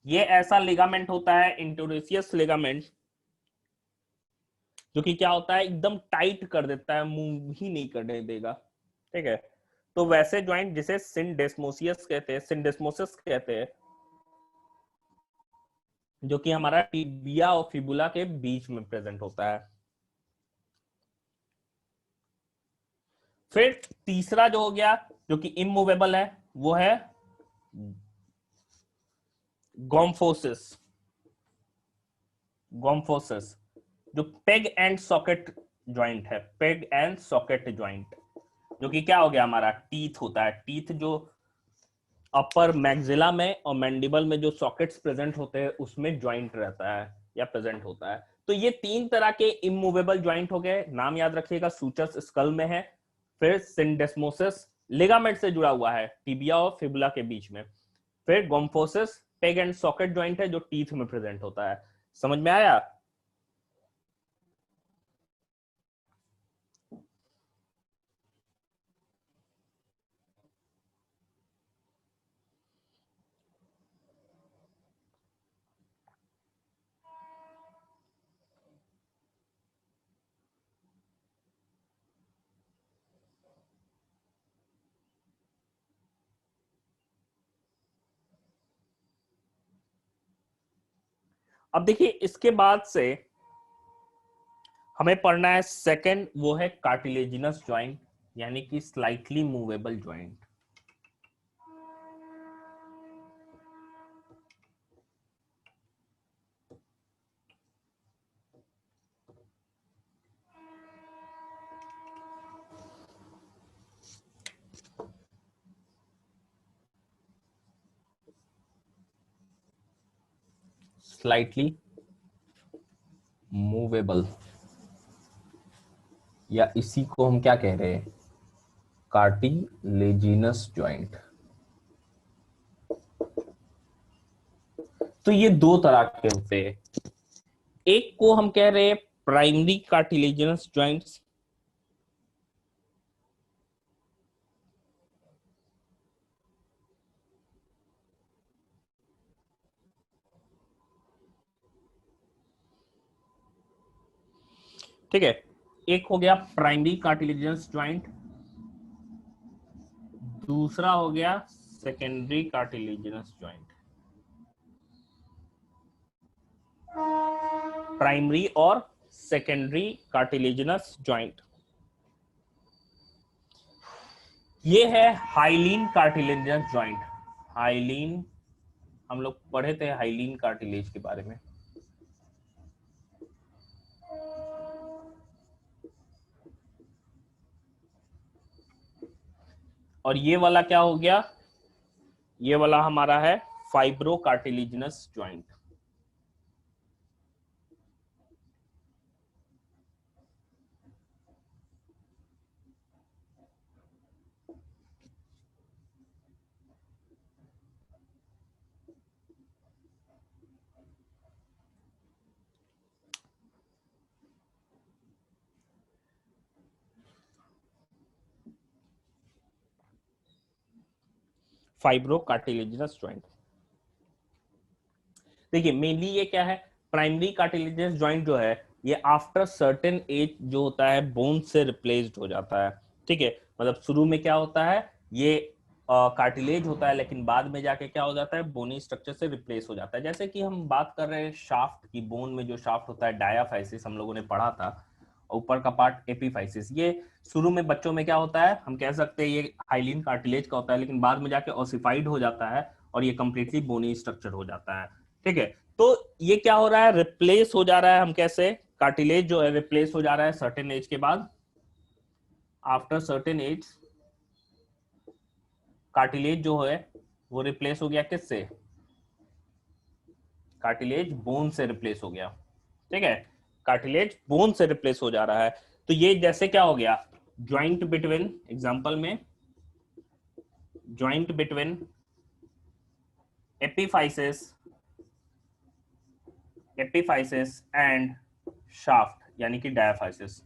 ये ऐसा लिगामेंट होता है इंटेरोसियस लिगामेंट, जो कि क्या होता है, एकदम टाइट कर देता है, मूव ही नहीं करने देगा। ठीक है, तो वैसे ज्वाइंट जिसे सिंडेस्मोसियस कहते हैं, सिंडेस्मोसिस कहते हैं, जो कि हमारा टिबिया और फिबुला के बीच में प्रेजेंट होता है। फिर तीसरा जो हो गया, जो कि इमूवेबल है, वो है गोम्फोसिस। गोम्फोसिस जो पेग एंड सॉकेट ज्वाइंट है, पेग एंड सॉकेट ज्वाइंट, जो कि क्या हो गया, हमारा टीथ होता है। टीथ जो अपर मैक्सिला में और मैंडिबल में जो सॉकेट्स प्रेजेंट होते हैं, उसमें ज्वाइंट रहता है या प्रेजेंट होता है। तो ये तीन तरह के इमूवेबल ज्वाइंट हो गए, नाम याद रखिएगा। सूचर्स स्कल में है, फिर सिंडेस्मोसिस लिगामेंट से जुड़ा हुआ है टिबिया और फिबुला के बीच में, फिर गोम्फोसिस पेग एंड सॉकेट ज्वाइंट है जो टीथ में प्रेजेंट होता है। समझ में आया? अब देखिए, इसके बाद से हमें पढ़ना है सेकंड, वो है कार्टिलेजिनस ज्वाइंट, यानी कि slightly movable joint. Slightly movable, या इसी को हम क्या कह रहे हैं, कार्टिलेजिनस ज्वाइंट। तो ये दो तरह के होते हैं, एक को हम कह रहे हैं प्राइमरी कार्टिलेजिनस ज्वाइंट्स, ठीक है। एक हो गया प्राइमरी कार्टिलेजिनस ज्वाइंट, दूसरा हो गया सेकेंडरी कार्टिलेजिनस ज्वाइंट। प्राइमरी और सेकेंडरी कार्टिलेजिनस ज्वाइंट, ये है हाइलीन कार्टिलेजिनस ज्वाइंट। हाइलीन, हम लोग पढ़े थे हाइलीन कार्टिलेज के बारे में। और ये वाला क्या हो गया, ये वाला हमारा है fibro cartilaginous joint. Fibro cartilaginous joint, देखिए मेनली ये क्या है, प्राइमरी कार्टिलेजिनस ज्वाइंट जो है ये आफ्टर सर्टेन एज जो होता है बोन से रिप्लेस्ड हो जाता है। ठीक है, मतलब शुरू में क्या होता है, ये कार्टिलेज होता है, लेकिन बाद में जाके क्या हो जाता है, बोनी स्ट्रक्चर से रिप्लेस हो जाता है। जैसे कि हम बात कर रहे हैं शाफ्ट की, बोन में जो शाफ्ट होता है डायाफाइसिस हम लोगों ने पढ़ा था, ऊपर का पार्ट एपीफाइसिस। ये शुरू में बच्चों में क्या होता है, हम कह सकते हैं ये हाइलिन कार्टिलेज का होता है, लेकिन बाद में जाके ओसिफाइड हो जाता है और ये कंप्लीटली बोनी स्ट्रक्चर हो जाता है। ठीक है, तो ये क्या हो रहा है, रिप्लेस हो जा रहा है, हम कैसे, कार्टिलेज जो है रिप्लेस हो जा रहा है सर्टेन एज के बाद। आफ्टर सर्टेन एज कार्टिलेज जो है वो रिप्लेस हो गया किससे, कार्टिलेज बोन से रिप्लेस हो गया। ठीक है, कार्टिलेज बोन से रिप्लेस हो जा रहा है। तो ये जैसे क्या हो गया, ज्वाइंट बिटवीन, एग्जांपल में joint between epiphysis epiphysis and shaft यानी कि डायाफाइसिस।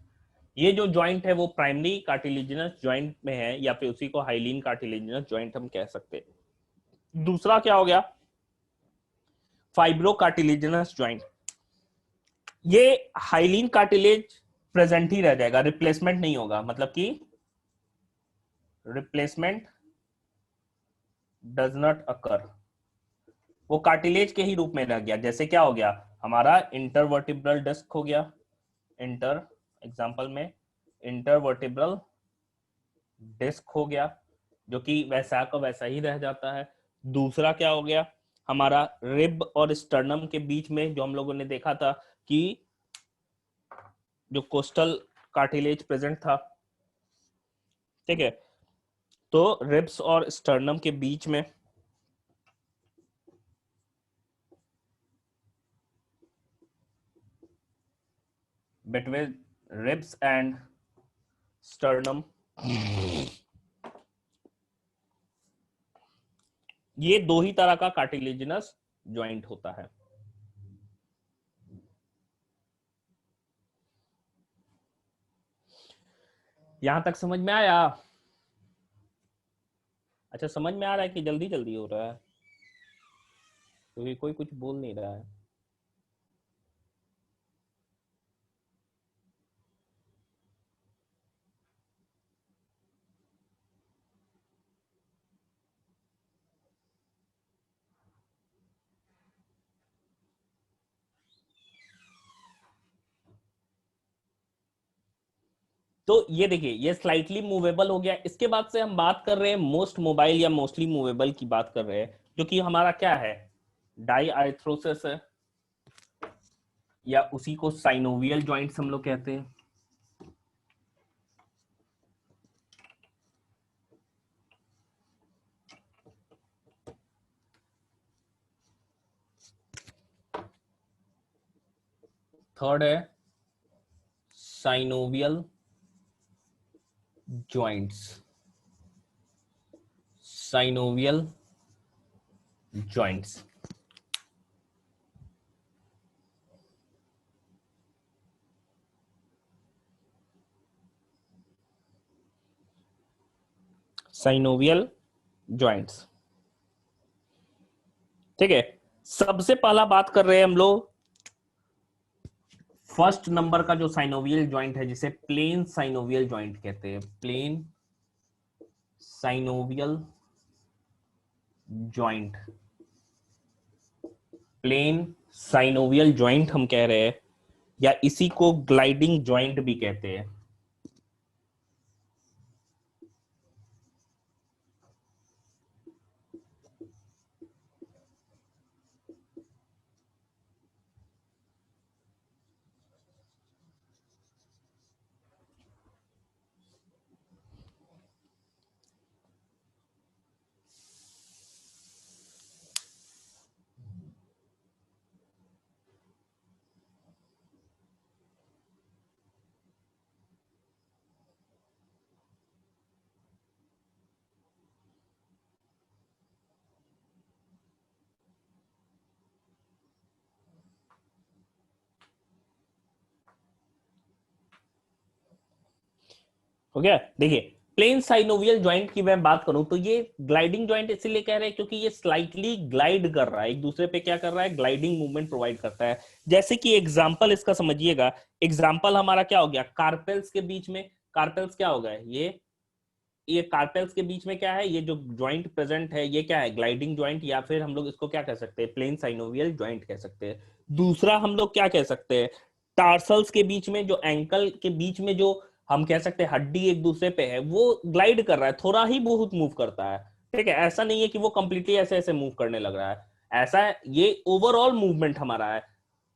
ये जो ज्वाइंट है वो प्राइमरी कार्टिलेजिनस ज्वाइंट में है, या फिर उसी को हाइलीन कार्टिलेजिनस ज्वाइंट हम कह सकते हैं। दूसरा क्या हो गया, फाइब्रो कार्टिलेजिनस ज्वाइंट। ये हाइलीन कार्टिलेज प्रेजेंट ही रह जाएगा, रिप्लेसमेंट नहीं होगा, मतलब कि रिप्लेसमेंट डज नॉट अकर, वो कार्टिलेज के ही रूप में रह गया। जैसे क्या हो गया, हमारा इंटरवर्टिब्रल डिस्क हो गया, इंटर एग्जांपल में इंटरवर्टिब्रल डिस्क हो गया, जो कि वैसा का वैसा ही रह जाता है। दूसरा क्या हो गया, हमारा रिब और स्टर्नम के बीच में जो हम लोगों ने देखा था कि जो कोस्टल कार्टिलेज प्रेजेंट था। ठीक है, तो रिब्स और स्टर्नम के बीच में बिटवीन रिब्स एंड स्टर्नम, ये दो ही तरह का कार्टिलेजिनस ज्वाइंट होता है। यहां तक समझ में आया? अच्छा, समझ में आ रहा है कि जल्दी जल्दी हो रहा है, क्योंकि कोई कुछ बोल नहीं रहा है। तो ये देखिए, ये स्लाइटली मूवेबल हो गया। इसके बाद से हम बात कर रहे हैं मोस्ट मोबाइल या मोस्टली मूवेबल की बात कर रहे हैं, जो कि हमारा क्या है, डाईआर्थ्रोसिस है, या उसी को साइनोवियल जॉइंट्स हम लोग कहते हैं। थर्ड है synovial joints, synovial joints. Synovial joints, ठीक है। सबसे पहला बात कर रहे हैं हम लोग फर्स्ट नंबर का जो साइनोवियल जॉइंट है, जिसे प्लेन साइनोवियल जॉइंट कहते हैं, plane synovial joint, plane synovial joint हम कह रहे हैं, या इसी को ग्लाइडिंग जॉइंट भी कहते हैं। हो गया। देखिए प्लेन साइनोवियल जॉइंट की मैं बात करूं तो ये ग्लाइडिंग जॉइंट इसीलिए कह रहे हैं क्योंकि ये स्लाइटली ग्लाइड कर रहा है, एक दूसरे पे क्या कर रहा है, ग्लाइडिंग मूवमेंट प्रोवाइड करता है। जैसे कि एग्जांपल इसका समझिएगा, एग्जांपल हमारा क्या हो गया, कार्पेल्स के बीच में, कार्पेल्स क्या हो गया, ये कार्पेल्स के बीच में क्या है, ये जो ज्वाइंट प्रेजेंट है ये क्या है, ग्लाइडिंग ज्वाइंट, या फिर हम लोग इसको क्या कह सकते हैं, प्लेन साइनोवियल ज्वाइंट कह सकते हैं। दूसरा हम लोग क्या कह सकते हैं, टार्सल्स के बीच में, जो एंकल के बीच में जो हम कह सकते हैं हड्डी एक दूसरे पे है, वो ग्लाइड कर रहा है, थोड़ा ही बहुत मूव करता है। ठीक है, ऐसा नहीं है कि वो कंप्लीटली ऐसे ऐसे मूव करने लग रहा है, ऐसा है, ये ओवरऑल मूवमेंट हमारा है।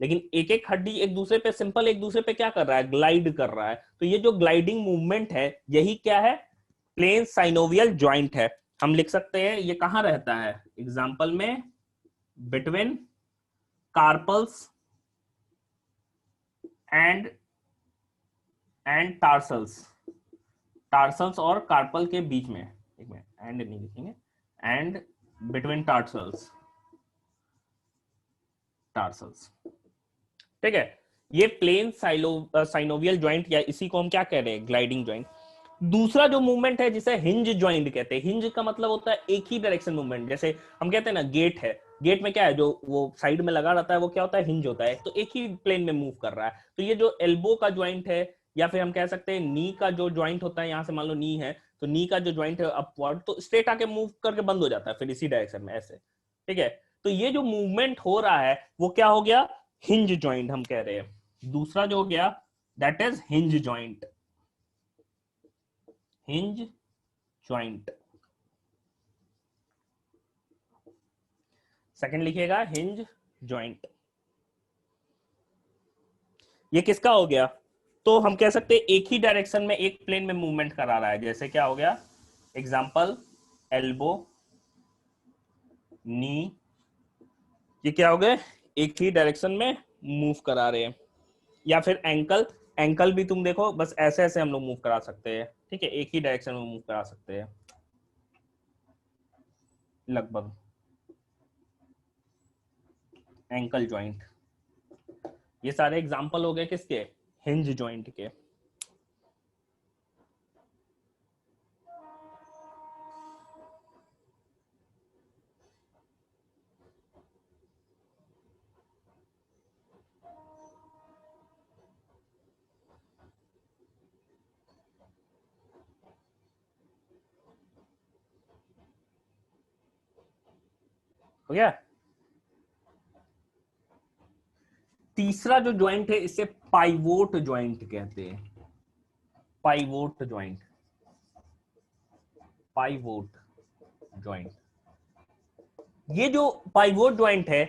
लेकिन एक एक हड्डी एक दूसरे पे, सिंपल एक दूसरे पे क्या कर रहा है, ग्लाइड कर रहा है। तो ये जो ग्लाइडिंग मूवमेंट है यही क्या है, प्लेन साइनोवियल ज्वाइंट है। हम लिख सकते हैं ये कहां रहता है, एग्जांपल में between carpals and tarsals, tarsals और कार्पल के बीच में, एक मिनट, एंड नहीं लिखेंगे, एंड बिटवीन टार्सल्स, टार्सल्स। ठीक है, ये प्लेन साइनोवियल ज्वाइंट, या इसी को हम क्या कह रहे हैं, ग्लाइडिंग ज्वाइंट। दूसरा जो मूवमेंट है जिसे हिंज ज्वाइंट कहते हैं, हिंज का मतलब होता है एक ही डायरेक्शन मूवमेंट। जैसे हम कहते हैं ना गेट है, गेट में क्या है, जो वो साइड में लगा रहता है वो क्या होता है, हिंज होता है, तो एक ही प्लेन में मूव कर रहा है। तो ये जो एल्बो का ज्वाइंट है, या फिर हम कह सकते हैं नी का जो ज्वाइंट होता है, यहां से मान लो नी है, तो नी का जो ज्वाइंट है अपवर्ड, तो स्ट्रेट आके मूव करके बंद हो जाता है फिर इसी डायरेक्शन में ऐसे। ठीक है, तो ये जो मूवमेंट हो रहा है वो क्या हो गया, हिंज ज्वाइंट हम कह रहे हैं। दूसरा जो हो गया that is hinge joint, hinge joint. Second लिखिएगा हिंज ज्वाइंट। ये किसका हो गया, तो हम कह सकते हैं एक ही डायरेक्शन में एक प्लेन में मूवमेंट करा रहा है। जैसे क्या हो गया, एग्जांपल एल्बो, नी, ये क्या हो गए, एक ही डायरेक्शन में मूव करा रहे हैं। या फिर एंकल, एंकल भी तुम देखो बस ऐसे ऐसे हम लोग मूव करा सकते हैं। ठीक है, एक ही डायरेक्शन में मूव करा सकते हैं लगभग, एंकल ज्वाइंट। ये सारे एग्जांपल हो गए किसके, हिंज ज्वाइंट के। हो गया। तीसरा जो ज्वाइंट है इसे पाइवोट ज्वाइंट कहते हैं, पाइवोट ज्वाइंट, पाइवोट ज्वाइंट। ये जो पाइवोट ज्वाइंट है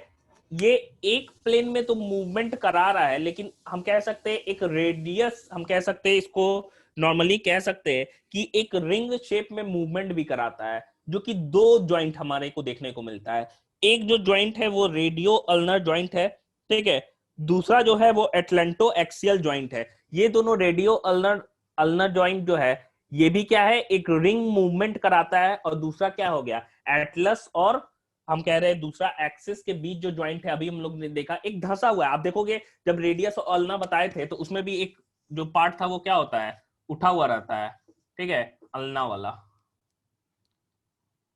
ये एक प्लेन में तो मूवमेंट करा रहा है, लेकिन हम कह सकते हैं एक रेडियस, हम कह सकते हैं इसको नॉर्मली कह सकते हैं कि एक रिंग शेप में मूवमेंट भी कराता है, जो कि दो ज्वाइंट हमारे को देखने को मिलता है। एक जो ज्वाइंट है वो रेडियो अल्नर ज्वाइंट है, ठीक है, दूसरा जो है वो एटलेंटो एक्सियल ज्वाइंट है। ये दोनों रेडियो अल्नर अल्नर ज्वाइंट जो है ये भी क्या है, एक रिंग मूवमेंट कराता है। और दूसरा क्या हो गया, एटलस और हम कह रहे हैं दूसरा एक्सिस के बीच जो ज्वाइंट है, अभी हम लोग ने देखा एक धंसा हुआ है। आप देखोगे जब रेडियस और अल्ना बताए थे तो उसमें भी एक जो पार्ट था वो क्या होता है, उठा हुआ रहता है। ठीक है, अल्ना वाला।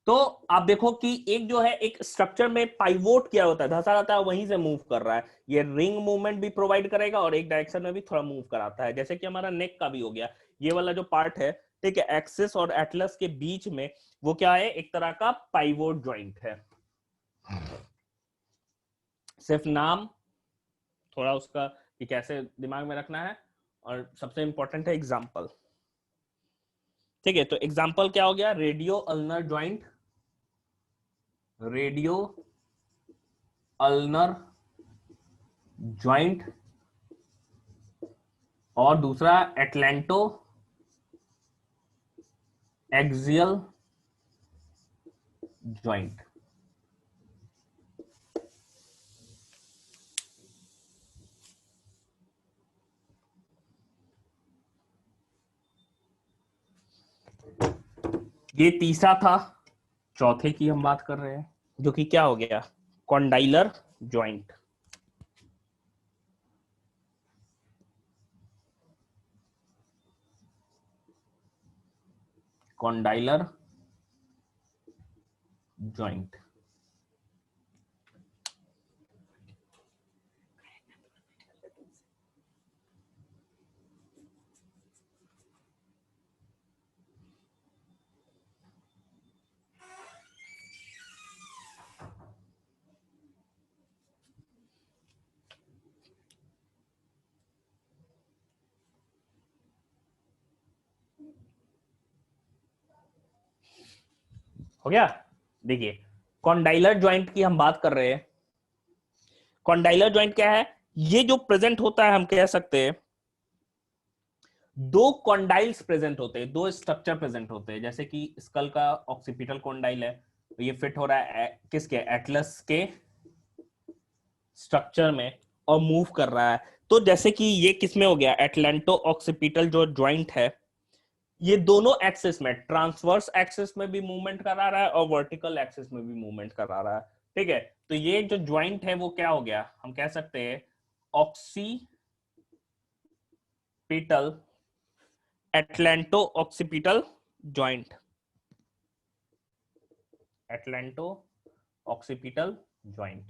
तो आप देखो कि एक जो है एक स्ट्रक्चर में पाइवोट किया होता है, धंसा रहता है, वहीं से मूव कर रहा है। ये रिंग मूवमेंट भी प्रोवाइड करेगा और एक डायरेक्शन में भी थोड़ा मूव कराता है। जैसे कि हमारा नेक का भी हो गया, ये वाला जो पार्ट है, ठीक है, एक्सिस और एटलस के बीच में वो क्या है, एक तरह का पाइवोट ज्वाइंट है। सिर्फ नाम थोड़ा उसका कि कैसे दिमाग में रखना है, और सबसे इंपॉर्टेंट है एग्जाम्पल। ठीक है, तो एग्जाम्पल क्या हो गया, radio ulnar joint, radio ulnar joint, और दूसरा एटलेंटो एक्सियल ज्वाइंट। ये तीसरा था, चौथे की हम बात कर रहे हैं, जो कि क्या हो गया, कॉन्डाइलर ज्वाइंट। Condylar joint. हो गया। देखिए कॉन्डाइलर ज्वाइंट की हम बात कर रहे हैं। कॉन्डाइलर ज्वाइंट क्या है? ये जो प्रेजेंट होता है, हम कह सकते हैं दो कॉन्डाइल्स प्रेजेंट होते हैं, दो स्ट्रक्चर प्रेजेंट होते हैं। जैसे कि स्कल का ऑक्सीपिटल कॉन्डाइल है, तो ये फिट हो रहा है किसके? एटलस के स्ट्रक्चर में और मूव कर रहा है। तो जैसे कि ये किसमें हो गया? एटलेंटो ऑक्सीपिटल जो ज्वाइंट है, ये दोनों एक्सिस में, ट्रांसवर्स एक्सिस में भी मूवमेंट करा रहा है और वर्टिकल एक्सिस में भी मूवमेंट करा रहा है। ठीक है, तो ये जो ज्वाइंट है वो क्या हो गया? हम कह सकते हैं occipital, atlanto occipital joint, atlanto occipital joint,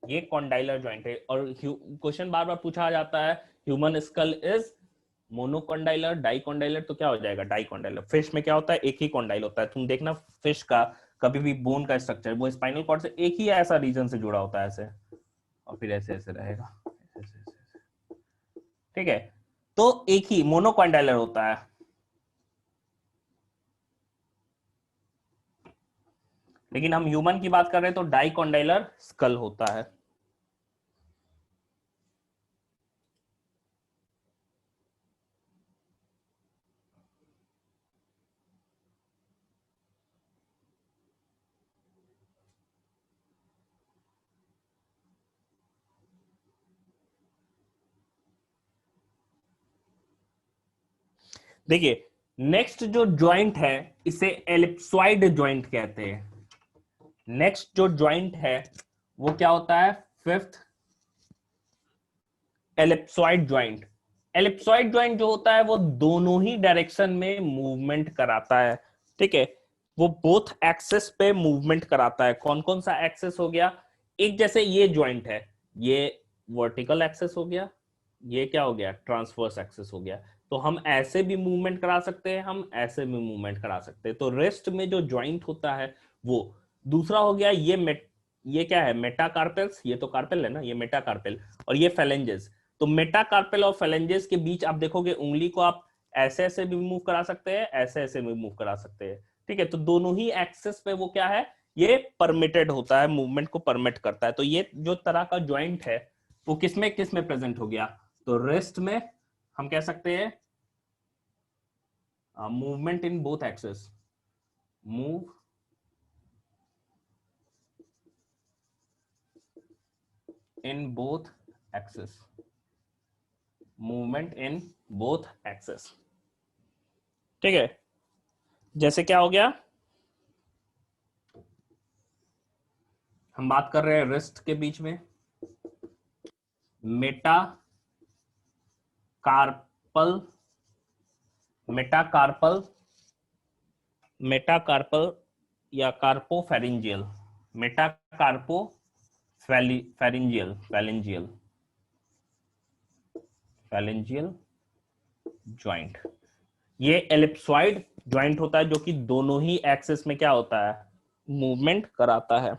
ये कॉन्डाइलर ज्वाइंट है। और क्वेश्चन बार बार पूछा जाता है human skull is monocondylar, dicondylar, तो क्या हो जाएगा? डाइकॉन्डाइलर। फिश में क्या होता है? एक ही कॉन्डाइल होता है। तुम देखना फिश का कभी भी बोन का स्ट्रक्चर वो स्पाइनल कॉर्ड से एक ही ऐसा रीजन से जुड़ा होता है, ऐसे, और फिर ऐसे ऐसे रहेगा, ऐसे ऐसे ऐसे। ठीक है, तो एक ही मोनोकॉन्डाइलर होता है। लेकिन हम ह्यूमन की बात कर रहे हैं तो डाइकॉन्डाइलर स्कल होता है। देखिए नेक्स्ट जो ज्वाइंट है इसे एलिप्सॉइड ज्वाइंट कहते हैं। नेक्स्ट जो ज्वाइंट है वो क्या होता है? Fifth, ellipsoid joint. Ellipsoid joint जो होता है वो दोनों ही डायरेक्शन में मूवमेंट कराता है। ठीक है, वो बोथ एक्सेस पे मूवमेंट कराता है। कौन कौन सा एक्सेस हो गया? एक जैसे ये ज्वाइंट है, ये वर्टिकल एक्सेस हो गया, ये क्या हो गया? ट्रांसवर्स एक्सेस हो गया। तो हम ऐसे भी मूवमेंट करा सकते हैं, हम ऐसे भी मूवमेंट करा सकते हैं। तो रेस्ट में जो ज्वाइंट होता है वो दूसरा हो गया। ये क्या है? मेटाकार्पेल्स, ये तो कार्पेल है ना, ये मेटाकार्पेल, और ये फेलेंजेस। तो मेटाकार्पेल और फेलेंजेस के बीच आप देखोगे उंगली को आप ऐसे ऐसे भी मूव करा सकते हैं, ऐसे ऐसे भी मूव करा सकते हैं। ठीक है, तो दोनों ही एक्सेस पे वो क्या है? ये परमिटेड होता है, मूवमेंट को परमिट करता है। तो ये जो तरह का ज्वाइंट है वो किसमें प्रेजेंट हो गया? तो रेस्ट में हम कह सकते हैं movement in both axes, move in both axes, movement in both axes. ठीक है, जैसे क्या हो गया? हम बात कर रहे हैं रिस्ट के बीच में मेटा कार्पल, मेटाकार्पल, मेटाकार्पल या कार्पोफेरिंजियल, मेटाकार्पो फेरिंजियल, फेलिंजियल, फेलिंजियल ज्वाइंट। ये एलिप्सॉइड ज्वाइंट होता है जो कि दोनों ही एक्सिस में क्या होता है? मूवमेंट कराता है।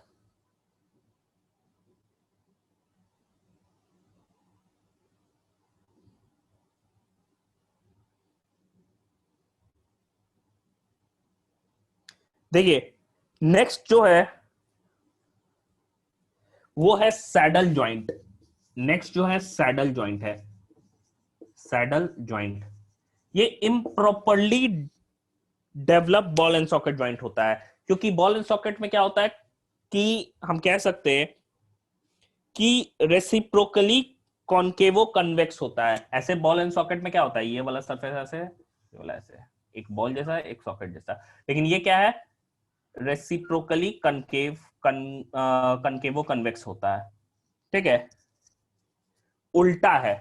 देखिए नेक्स्ट जो है वो है सैडल ज्वाइंट। नेक्स्ट जो है सैडल ज्वाइंट है, सैडल ज्वाइंट। ये improperly develop ball and socket joint होता है। क्योंकि बॉल एंड सॉकेट में क्या होता है कि हम कह सकते हैं कि रेसिप्रोकली कॉन्केवो कन्वेक्स होता है। ऐसे बॉल एंड सॉकेट में क्या होता है? ये वाला सरफेस ऐसे, ये वाला ऐसे, एक बॉल जैसा है, एक सॉकेट जैसा। लेकिन ये क्या है? रेसिप्रोकली कनकेवो कन्वेक्स होता है। ठीक है, उल्टा है।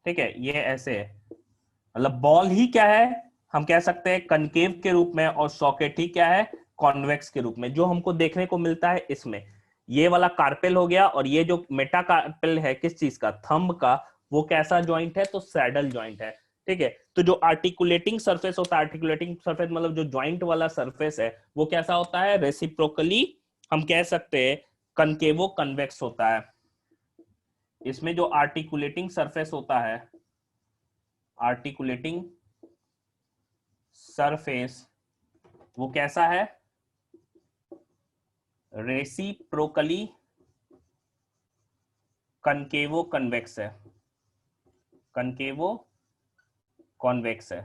ठीक है, ये ऐसे है, मतलब बॉल ही क्या है? हम कह सकते हैं कनकेव के रूप में, और सॉकेट ही क्या है, कॉन्वेक्स के रूप में, जो हमको देखने को मिलता है इसमें। ये वाला कार्पेल हो गया, और ये जो मेटा कार्पेल है किस चीज का, थंब का, वो कैसा ज्वाइंट है, तो सैडल ज्वाइंट है। ठीक है, तो जो आर्टिकुलेटिंग सरफेस होता है, आर्टिकुलेटिंग सरफेस मतलब जो ज्वाइंट वाला सरफेस है, वो कैसा होता है, रेसिप्रोकली हम कह सकते हैं कनकेवो कन्वेक्स होता है। इसमें जो आर्टिकुलेटिंग सरफेस होता है, आर्टिकुलेटिंग सरफेस, वो कैसा है, रेसिप्रोकली कनकेवो कन्वेक्स है, कनकेवो कॉन्वेक्स है।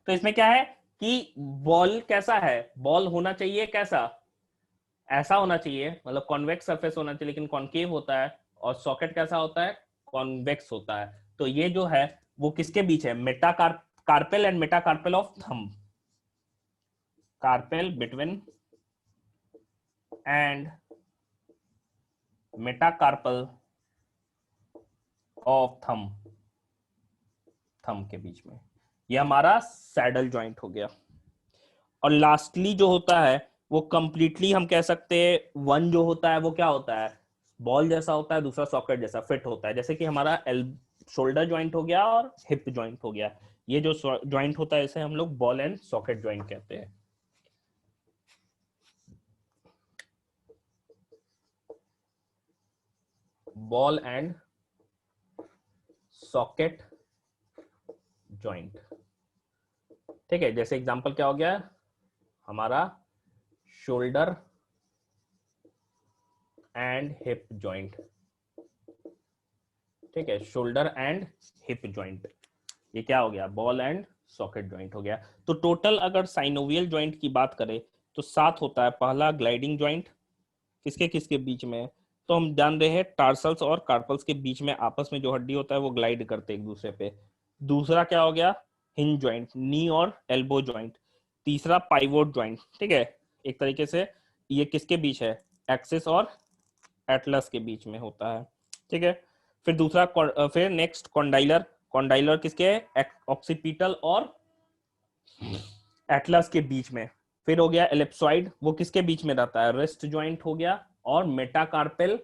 तो इसमें क्या है कि बॉल कैसा है, बॉल होना चाहिए कैसा, ऐसा होना चाहिए, मतलब कॉन्वेक्स सरफेस होना चाहिए, लेकिन कॉन्केव होता है। और सॉकेट कैसा होता है, कॉन्वेक्स होता है। तो ये जो है वो किसके बीच है, metacarpal and metacarpal of thumb, carpal between and metacarpal of thumb, thumb के बीच में, ये हमारा सैडल जॉइंट हो गया। और लास्टली जो होता है वो कंप्लीटली हम कह सकते हैं, वन जो होता है वो क्या होता है, बॉल जैसा होता है, दूसरा सॉकेट जैसा फिट होता है। जैसे कि हमारा शोल्डर ज्वाइंट हो गया और हिप ज्वाइंट हो गया, ये जो ज्वाइंट होता है इसे हम लोग बॉल एंड सॉकेट ज्वाइंट कहते हैं। Ball and socket joint. ठीक है, जैसे एग्जांपल क्या हो गया हमारा, शोल्डर एंड हिप ज्वाइंट। ठीक है, शोल्डर एंड हिप ज्वाइंट, ये क्या हो गया, बॉल एंड सॉकेट ज्वाइंट हो गया। तो टोटल अगर साइनोवियल ज्वाइंट की बात करें तो 7 होता है। पहला ग्लाइडिंग ज्वाइंट, किसके किसके बीच में, तो हम जान रहे हैं टार्सल्स और कार्पल्स के बीच में आपस में जो हड्डी होता है वो ग्लाइड करते हैं एक दूसरे पे। दूसरा क्या हो गया, हिंज ज्वाइंट, नी और एल्बो ज्वाइंट। तीसरा पाइवोट ज्वाइंट। ठीक है, एक तरीके से ये किसके बीच है, एक्सिस और एटलस के बीच में होता है। ठीक है, फिर दूसरा फिर नेक्स्ट कॉन्डाइलर, कॉन्डाइलर किसके, ऑक्सीपिटल और एटलस के बीच में। फिर हो गया एलिप्सॉइड, वो किसके बीच में रहता है, रिस्ट ज्वाइंट हो गया, और मेटाकार्पेल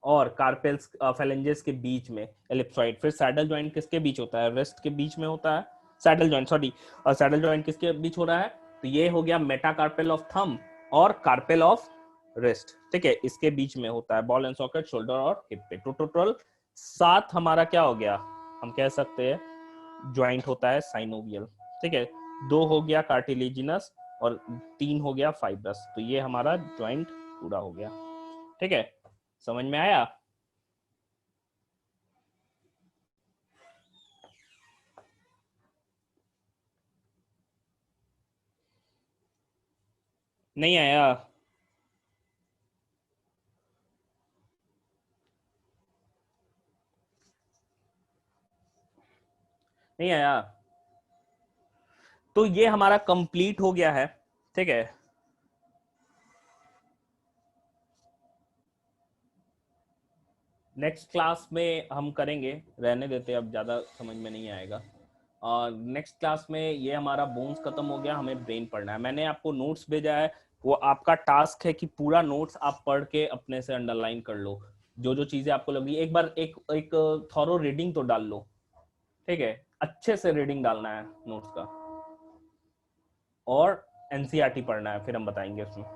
और कार्पेल्स फेलेंजेस के बीच में एलिप्सॉइड। फिर सैडल ज्वाइंट किसके बीच होता है, रिस्ट के बीच में होता है, सैडल ज्वाइंट सॉरी, और सैडल ज्वाइंट किसके बीच हो रहा है, तो ये हो गया मेटाकार्पेल ऑफ थंब और कार्पेल ऑफ रिस्ट। ठीक है, इसके बीच में होता है बॉल एंड सॉकेट, शोल्डर और हिप पे। तो टोटल 7 हमारा क्या हो गया, हम कह सकते हैं ज्वाइंट होता है साइनोवियल। ठीक है, 2 हो गया कार्टिलेजिनस और 3 हो गया फाइब्रस। तो ये हमारा ज्वाइंट पूरा हो गया। ठीक है, समझ में आया। नहीं आया, नहीं आया, तो ये हमारा कंप्लीट हो गया है। ठीक है, नेक्स्ट क्लास में हम करेंगे, रहने देते, अब ज्यादा समझ में नहीं आएगा। और नेक्स्ट क्लास में ये हमारा बोन्स खत्म हो गया, हमें ब्रेन पढ़ना है। मैंने आपको नोट्स भेजा है, वो आपका टास्क है कि पूरा नोट्स आप पढ़ के अपने से अंडरलाइन कर लो, जो जो चीजें आपको लगी। एक बार एक एक थॉरो रीडिंग तो डाल लो। ठीक है, अच्छे से रीडिंग डालना है नोट्स का, और एनसीईआरटी पढ़ना है, फिर हम बताएंगे उसमें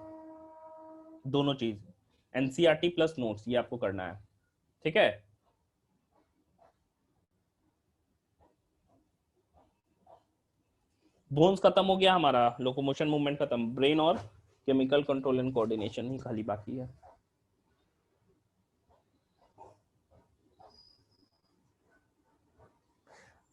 दोनों चीज, एनसीईआरटी प्लस नोट्स, ये आपको करना है। ठीक है, बोन्स खत्म हो गया हमारा, लोकोमोशन मूवमेंट खत्म, ब्रेन और केमिकल कंट्रोल एंड कोऑर्डिनेशन ही खाली बाकी है।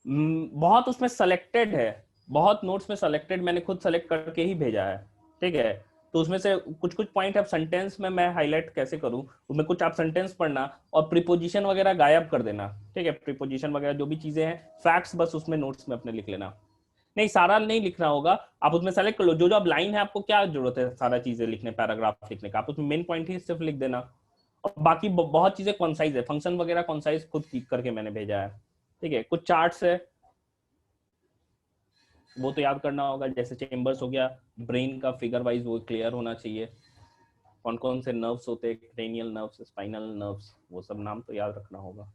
बहुत उसमें सेलेक्टेड है, बहुत नोट्स में सेलेक्टेड, मैंने खुद सेलेक्ट करके ही भेजा है। ठीक है, तो उसमें से कुछ कुछ पॉइंट आप सेंटेंस में मैं हाईलाइट कैसे करूं, उसमें कुछ आप सेंटेंस पढ़ना और प्रीपोजिशन वगैरह गायब कर देना। ठीक है, प्रीपोजिशन वगैरह जो भी चीजें हैं, फैक्ट्स बस उसमें नोट्स में अपने लिख लेना। नहीं, सारा नहीं लिखना होगा, आप उसमें सेलेक्ट कर लो जो जो अब लाइन है, आपको क्या जरूरत है सारा चीजें लिखने, पैराग्राफ लिखने का, आप उसमें मेन पॉइंट ही सिर्फ लिख देना। और बाकी बहुत चीजें कॉन्साइज है, फंक्शन वगैरह कॉन्साइज खुद करके मैंने भेजा है। ठीक है, कुछ चार्ट्स है, वो तो याद करना होगा, जैसे चेम्बर्स हो गया, ब्रेन का फिगर वाइज वो क्लियर होना चाहिए, कौन कौन से नर्व्स होते हैं, क्रेनियल नर्व्स, स्पाइनल नर्व्स, वो सब नाम तो याद रखना होगा।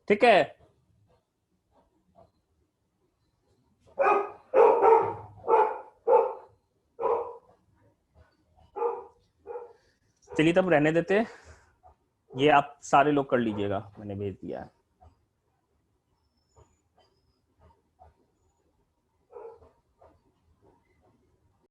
ठीक है, चलिए तब रहने देते, ये आप सारे लोग कर लीजिएगा, मैंने भेज दिया है।